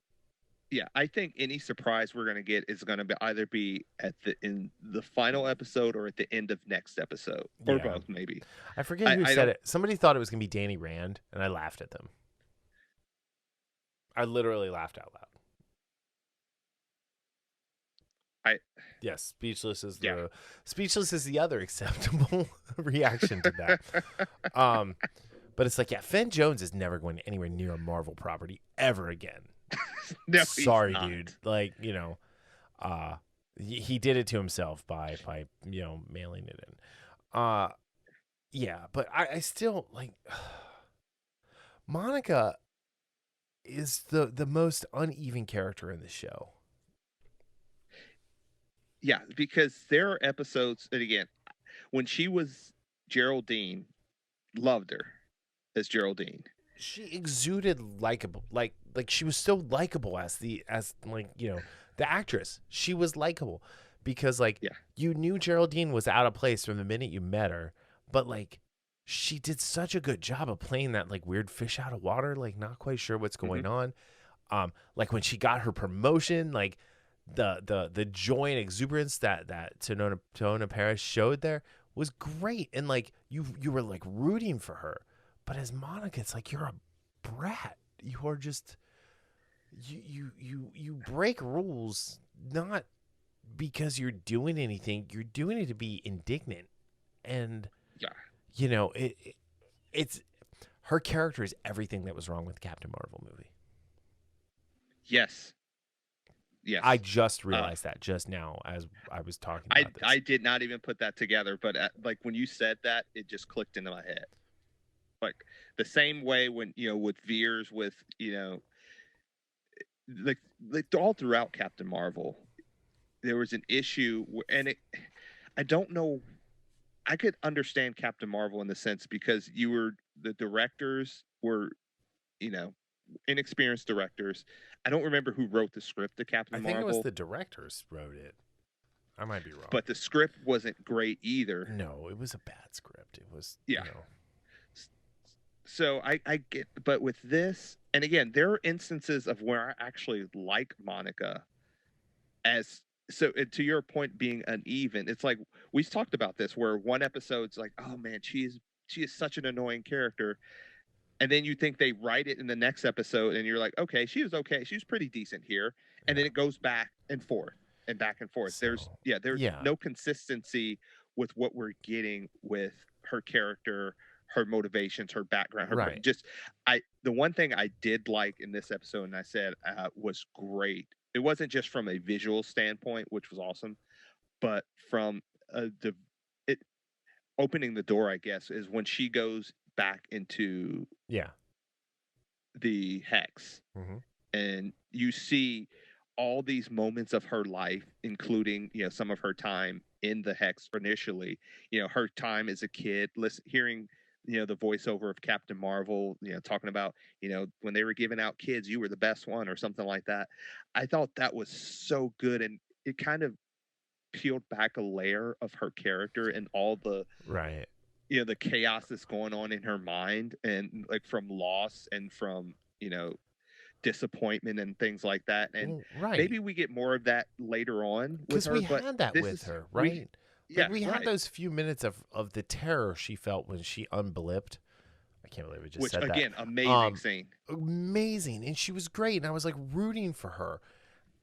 Yeah, I think any surprise we're gonna get is gonna either be in the final episode or at the end of next episode, or both maybe. I forget who said it. Somebody thought it was gonna be Danny Rand, and I laughed at them. I literally laughed out loud. Yes, speechless is the other acceptable reaction to that. But it's like, Fenn Jones is never going anywhere near a Marvel property ever again. No, sorry, dude. Like, he did it to himself by mailing it in. But I still like Monica is the most uneven character in the show. Yeah, because there are episodes, and again, when she was Geraldine, loved her as Geraldine. She exuded likable, like she was so likable as the actress. She was likable because you knew Geraldine was out of place from the minute you met her, but she did such a good job of playing that weird fish out of water, not quite sure what's going on. When she got her promotion, the joy and exuberance that Tona Paris showed there was great, and you were rooting for her. But as Monica, it's you're a brat. You are just you break rules not because you're doing anything. You're doing it to be indignant, and it's her character is everything that was wrong with the Captain Marvel movie. Yes. I just realized that just now as I was talking about this. I did not even put that together, but when you said that, it just clicked into my head. The same way when with Veers, with all throughout Captain Marvel, there was an issue, and I don't know. I could understand Captain Marvel in the sense because the directors were, inexperienced directors. I don't remember who wrote the script of Captain Marvel. I think it was the directors wrote it. I might be wrong. But the script wasn't great either. No, it was a bad script. It was So I get, but with this, and again, there are instances of where I actually like Monica to your point, being uneven. It's we talked about this where one episode's oh man, she is such an annoying character. And then you think they write it in the next episode and you're like, okay, she was okay. She was pretty decent here. And then it goes back and forth and back and forth. So, there's no consistency with what we're getting with her character, her motivations, her background, the one thing I did like in this episode, and I said was great. It wasn't just from a visual standpoint, which was awesome, but from opening the door, I guess, is when she goes back into the hex, and you see all these moments of her life, including some of her time in the hex initially. Her time as a kid, hearing the voiceover of Captain Marvel, talking about, when they were giving out kids, you were the best one or something like that. I thought that was so good. And it kind of peeled back a layer of her character and all the, the chaos that's going on in her mind, and from loss and from, disappointment and things like that. And maybe we get more of that later on with her. Because we had that with her, right? We had those few minutes of the terror she felt when she unblipped. I can't believe we just said that. Which, again, amazing scene. Amazing. And she was great. And I was rooting for her.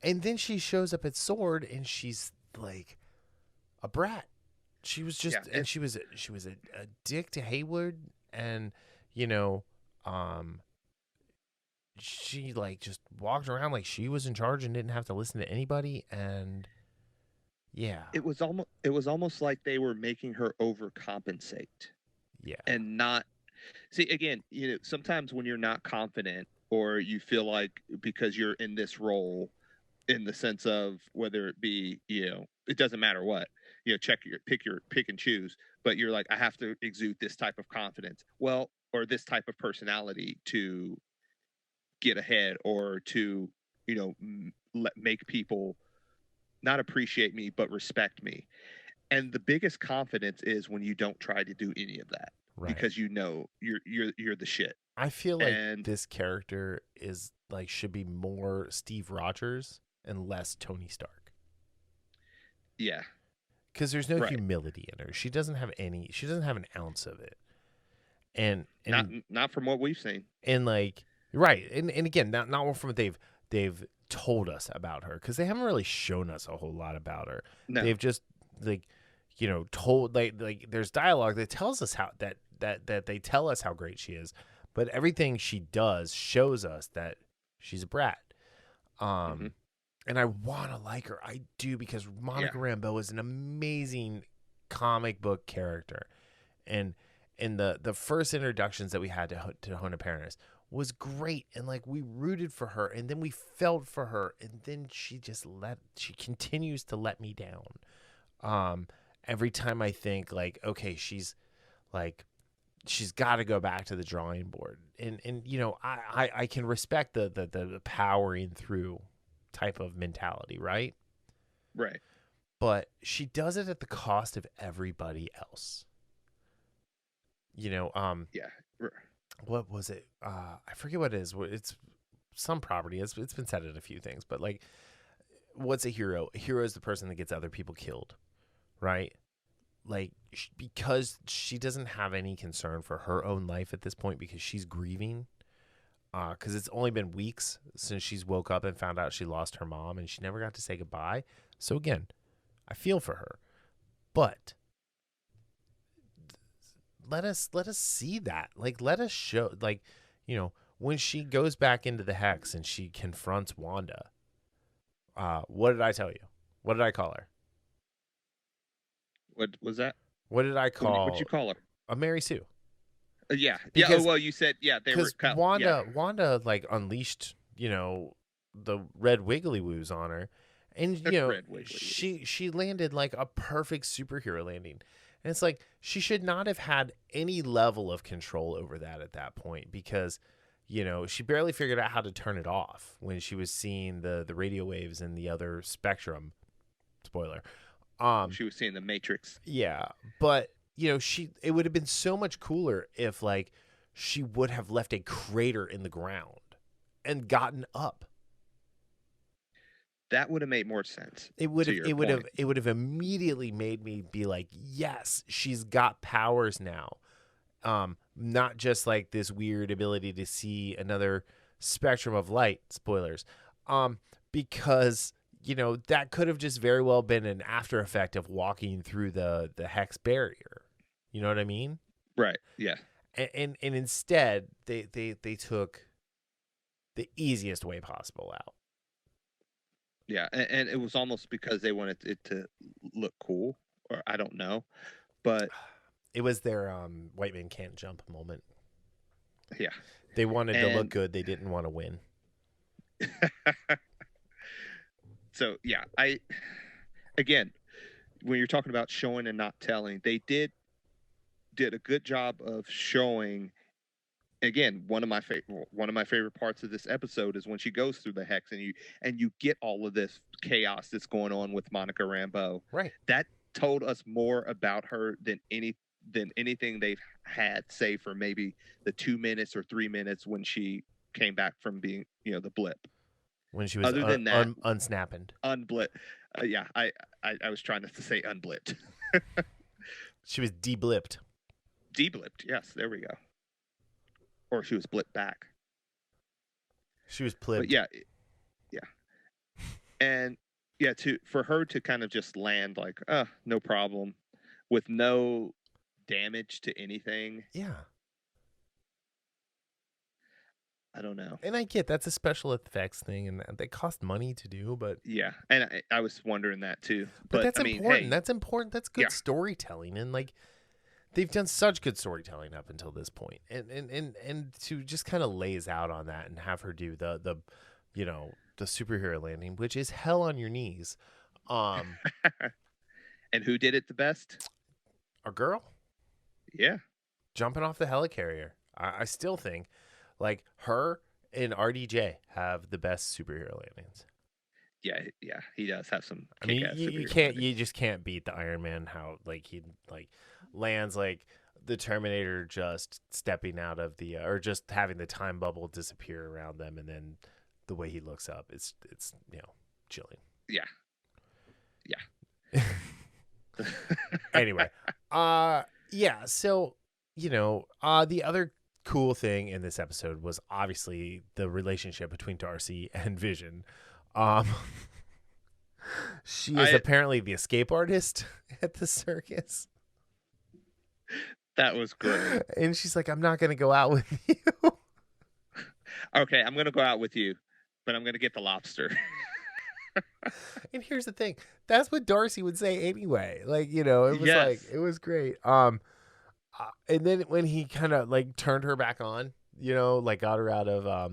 And then she shows up at S.W.O.R.D. and she's a brat. She was just, and she was a dick to Hayward. And, she just walked around like she was in charge and didn't have to listen to anybody. And it was almost like they were making her overcompensate. And not see, again, sometimes when you're not confident or you feel like because you're in this role, in the sense of whether it be, it doesn't matter what, pick and choose, but you're like, I have to exude this type of confidence, or this type of personality to get ahead, or to, make people not appreciate me but respect me. And the biggest confidence is when you don't try to do any of that, Right. because you're the shit. I feel like this character is like should be more Steve Rogers and less Tony Stark. Yeah. Because there's no humility in her. She doesn't have an ounce of it. And not from what we've seen. And like, right. And again, not from what they've told us about her, because they haven't really shown us a whole lot about her. No. They've just told like there's dialogue that tells us how that they tell us how great she is, but everything she does shows us that she's a brat. And I want to like her. I do, because Monica Rambeau is an amazing comic book character. And in the first introductions that we had to Hona Paris was great. And like, we rooted for her, and then we felt for her, and then she continues to let me down. Every time I think like, okay, she's got to go back to the drawing board. And I can respect the powering through type of mentality, right? Right. But she does it at the cost of everybody else. Yeah. What was it? I forget what it is. It's some property. It's been said in a few things, but like, what's a hero? A hero is the person that gets other people killed, right? Like, because she doesn't have any concern for her own life at this point, because she's grieving. Because it's only been weeks since she's woke up and found out she lost her mom, and she never got to say goodbye. So again, I feel for her, but let us see that. Like, let us show, like, when she goes back into the Hex and she confronts Wanda. What did I tell you? What did I call her? What was that? What did I call? What'd you call her? A Mary Sue. Yeah. Because, well, you said they were cut. Wanda like unleashed, the red wiggly woos on her, and she landed like a perfect superhero landing. And it's like, she should not have had any level of control over that at that point, because she barely figured out how to turn it off when she was seeing the radio waves in the other spectrum. Spoiler. She was seeing the Matrix. Yeah, but it would have been so much cooler if like she would have left a crater in the ground and gotten up. That would have made more sense. It would have immediately made me be like, yes, she's got powers now. Not just like this weird ability to see another spectrum of light. Spoilers. Because that could have just very well been an after effect of walking through the Hex barrier. You know what I mean? Right. Yeah. And instead they took the easiest way possible out. Yeah, and it was almost because they wanted it to look cool, or I don't know, but it was their white man can't jump moment. Yeah. They wanted to look good. They didn't want to win. So, yeah, again, when you're talking about showing and not telling, they did a good job of showing. Again, one of my favorite parts of this episode is when she goes through the Hex, and you get all of this chaos that's going on with Monica Rambeau. Right. That told us more about her than anything they've had, say for maybe the 2 minutes or 3 minutes when she came back from being, the blip. When she was other than that, unsnapping. Unblip. Yeah, I was trying to say unblipped. She was deblipped. Deblipped. Yes, there we go. Or she was blipped back. She was blipped. But yeah. And yeah, for her to kind of just land like, no problem, with no damage to anything. Yeah. I don't know. And I get that's a special effects thing, and they cost money to do, but yeah, and I was wondering that too. But that's important. Hey, that's important. That's good storytelling, and like, they've done such good storytelling up until this point, and to just kind of lays out on that and have her do the the superhero landing, which is hell on your knees. And who did it the best? A girl. Yeah. Jumping off the helicarrier. I still think like her and RDJ have the best superhero landings. Yeah, he does have some. I mean, you just can't beat the Iron Man. How like he like lands like the Terminator just stepping out of the or just having the time bubble disappear around them, and then the way he looks up, it's chilling. Yeah. Anyway, yeah. So the other cool thing in this episode was obviously the relationship between Darcy and Vision. She is apparently the escape artist at the circus. That was good. And she's like, I'm not going to go out with you. Okay, I'm going to go out with you, but I'm going to get the lobster. And here's the thing. That's what Darcy would say anyway. Like, it was like, it was great. And then when he kind of like turned her back on, like got her out of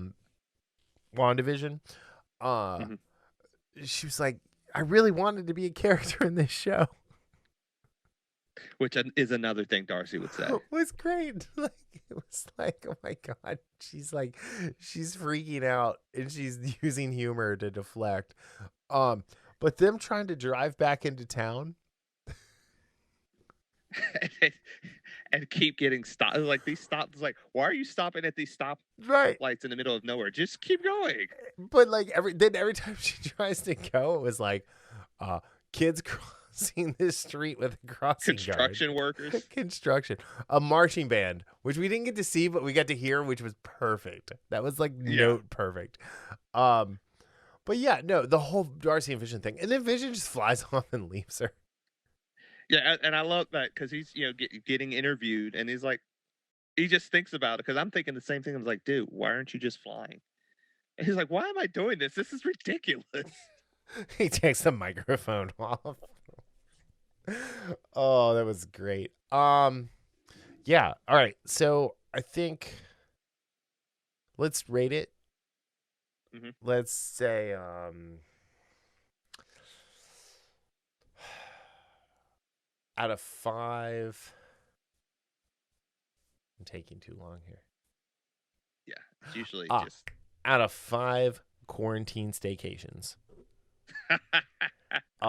WandaVision, she was like, I really wanted to be a character in this show. Which is another thing Darcy would say. It was great. Like, it was like, oh my God. She's freaking out and she's using humor to deflect. But them trying to drive back into town and keep getting stopped. Like these stops, like, why are you stopping at these stop lights in the middle of nowhere? Just keep going. But like every time she tries to go, it was like kids crossing this street with a crossing construction guard. Workers. A marching band, which we didn't get to see, but we got to hear, which was perfect. That was like note perfect. But yeah, no, the whole Darcy and Vision thing, and then Vision just flies off and leaves her. Yeah, and I love that because he's getting interviewed, and he's like, he just thinks about it because I'm thinking the same thing. I was like, dude, why aren't you just flying? And he's like, why am I doing this? This is ridiculous. He takes the microphone off. Oh, that was great. Yeah. All right. So I think let's rate it. Mm-hmm. Let's say out of 5. I'm taking too long here. Yeah, it's usually just out of 5 quarantine staycations.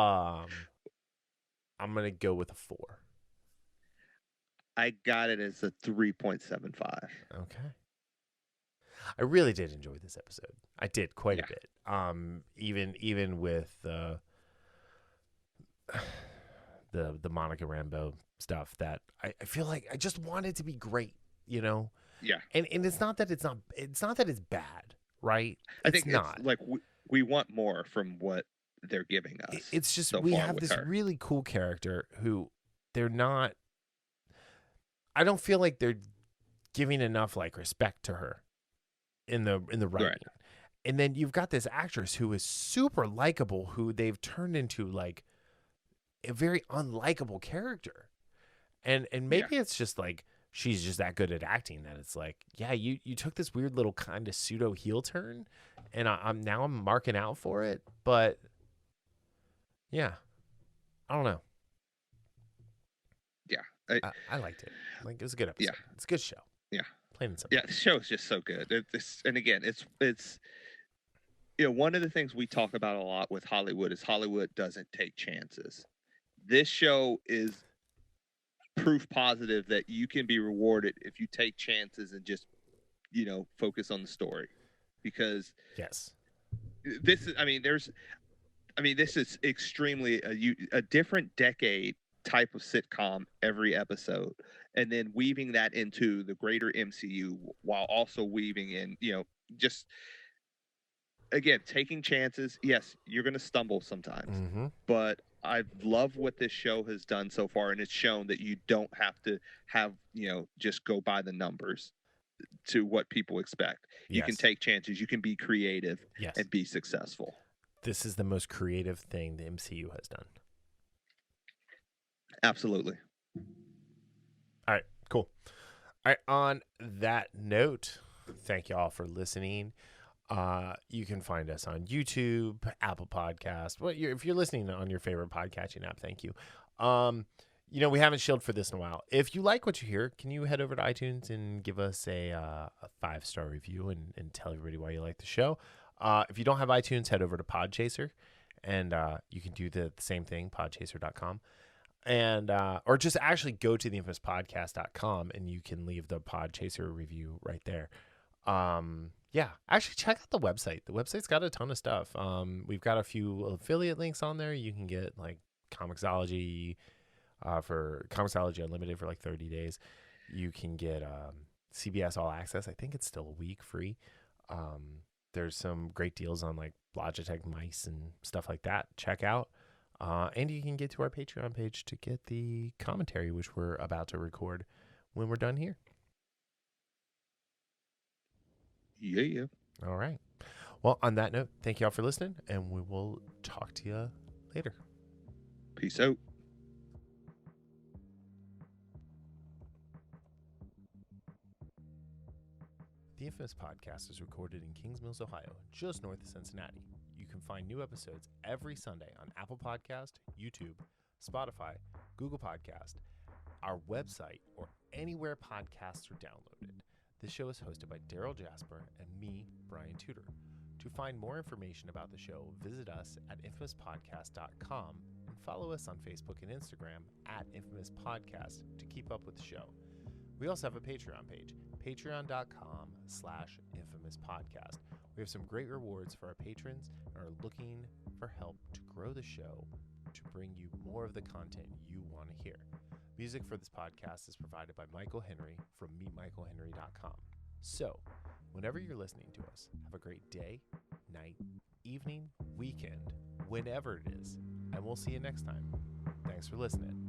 I'm gonna go with a 4. I got it as a 3.75. Okay. I really did enjoy this episode. I did quite a bit. Even with the Monica Rambeau stuff that I feel like I just wanted to be great, Yeah. And it's not that it's bad, right? I think it's like we want more from what they're giving us. It's just we have this really cool character who they're not. I don't feel like they're giving enough like respect to her in the writing. Right. And then you've got this actress who is super likable, who they've turned into like a very unlikable character. And maybe it's just like she's just that good at acting that it's like, yeah, you took this weird little kind of pseudo heel turn, and I'm marking out for it. But yeah, I don't know. Yeah, I liked it. Like, it was a good episode. Yeah, it's a good show. Yeah, plain and simple. Yeah, the show is just so good. And again, it's one of the things we talk about a lot with Hollywood is Hollywood doesn't take chances. This show is proof positive that you can be rewarded if you take chances and just focus on the story, because this is extremely a different decade type of sitcom every episode, and then weaving that into the greater MCU while also weaving in just again taking chances. Yes, you're going to stumble sometimes, but I love what this show has done so far, and it's shown that you don't have to have just go by the numbers to what people expect. You can take chances, you can be creative, and be successful. This is the most creative thing the MCU has done. Absolutely. All right, cool. All right, on that note, thank you all for listening. You can find us on YouTube, Apple Podcast. If you're listening on your favorite podcatching app, thank you. We haven't shilled for this in a while. If you like what you hear, can you head over to iTunes and give us a 5-star review and tell everybody why you like the show? If you don't have iTunes, head over to Podchaser, and you can do the same thing, podchaser.com. And or just actually go to theinfamouspodcast.com and you can leave the Podchaser review right there. Actually check out the website. The website's got a ton of stuff. We've got a few affiliate links on there. You can get like Comixology for Comixology Unlimited for like 30 days. You can get CBS All Access. I think it's still a week free. There's some great deals on like Logitech mice and stuff like that. Check out. And you can get to our Patreon page to get the commentary, which we're about to record when we're done here. Yeah. All right. Well, on that note, thank you all for listening, and we will talk to you later. Peace out. The Infamous Podcast is recorded in Kings Mills, Ohio, just north of Cincinnati. You can find new episodes every Sunday on Apple Podcast, YouTube, Spotify, Google Podcast, our website, or anywhere podcasts are downloaded. This show is hosted by Darryl Jasper and me, Brian Tudor. To find more information about the show, visit us at infamouspodcast.com and follow us on Facebook and Instagram at Infamous Podcast to keep up with the show. We also have a Patreon page, patreon.com/infamouspodcast. We have some great rewards for our patrons and are looking for help to grow the show to bring you more of the content you want to hear. Music for this podcast is provided by Michael Henry from meetmichaelhenry.com. So, whenever you're listening to us, have a great day, night, evening, weekend, whenever it is, and we'll see you next time. Thanks for listening.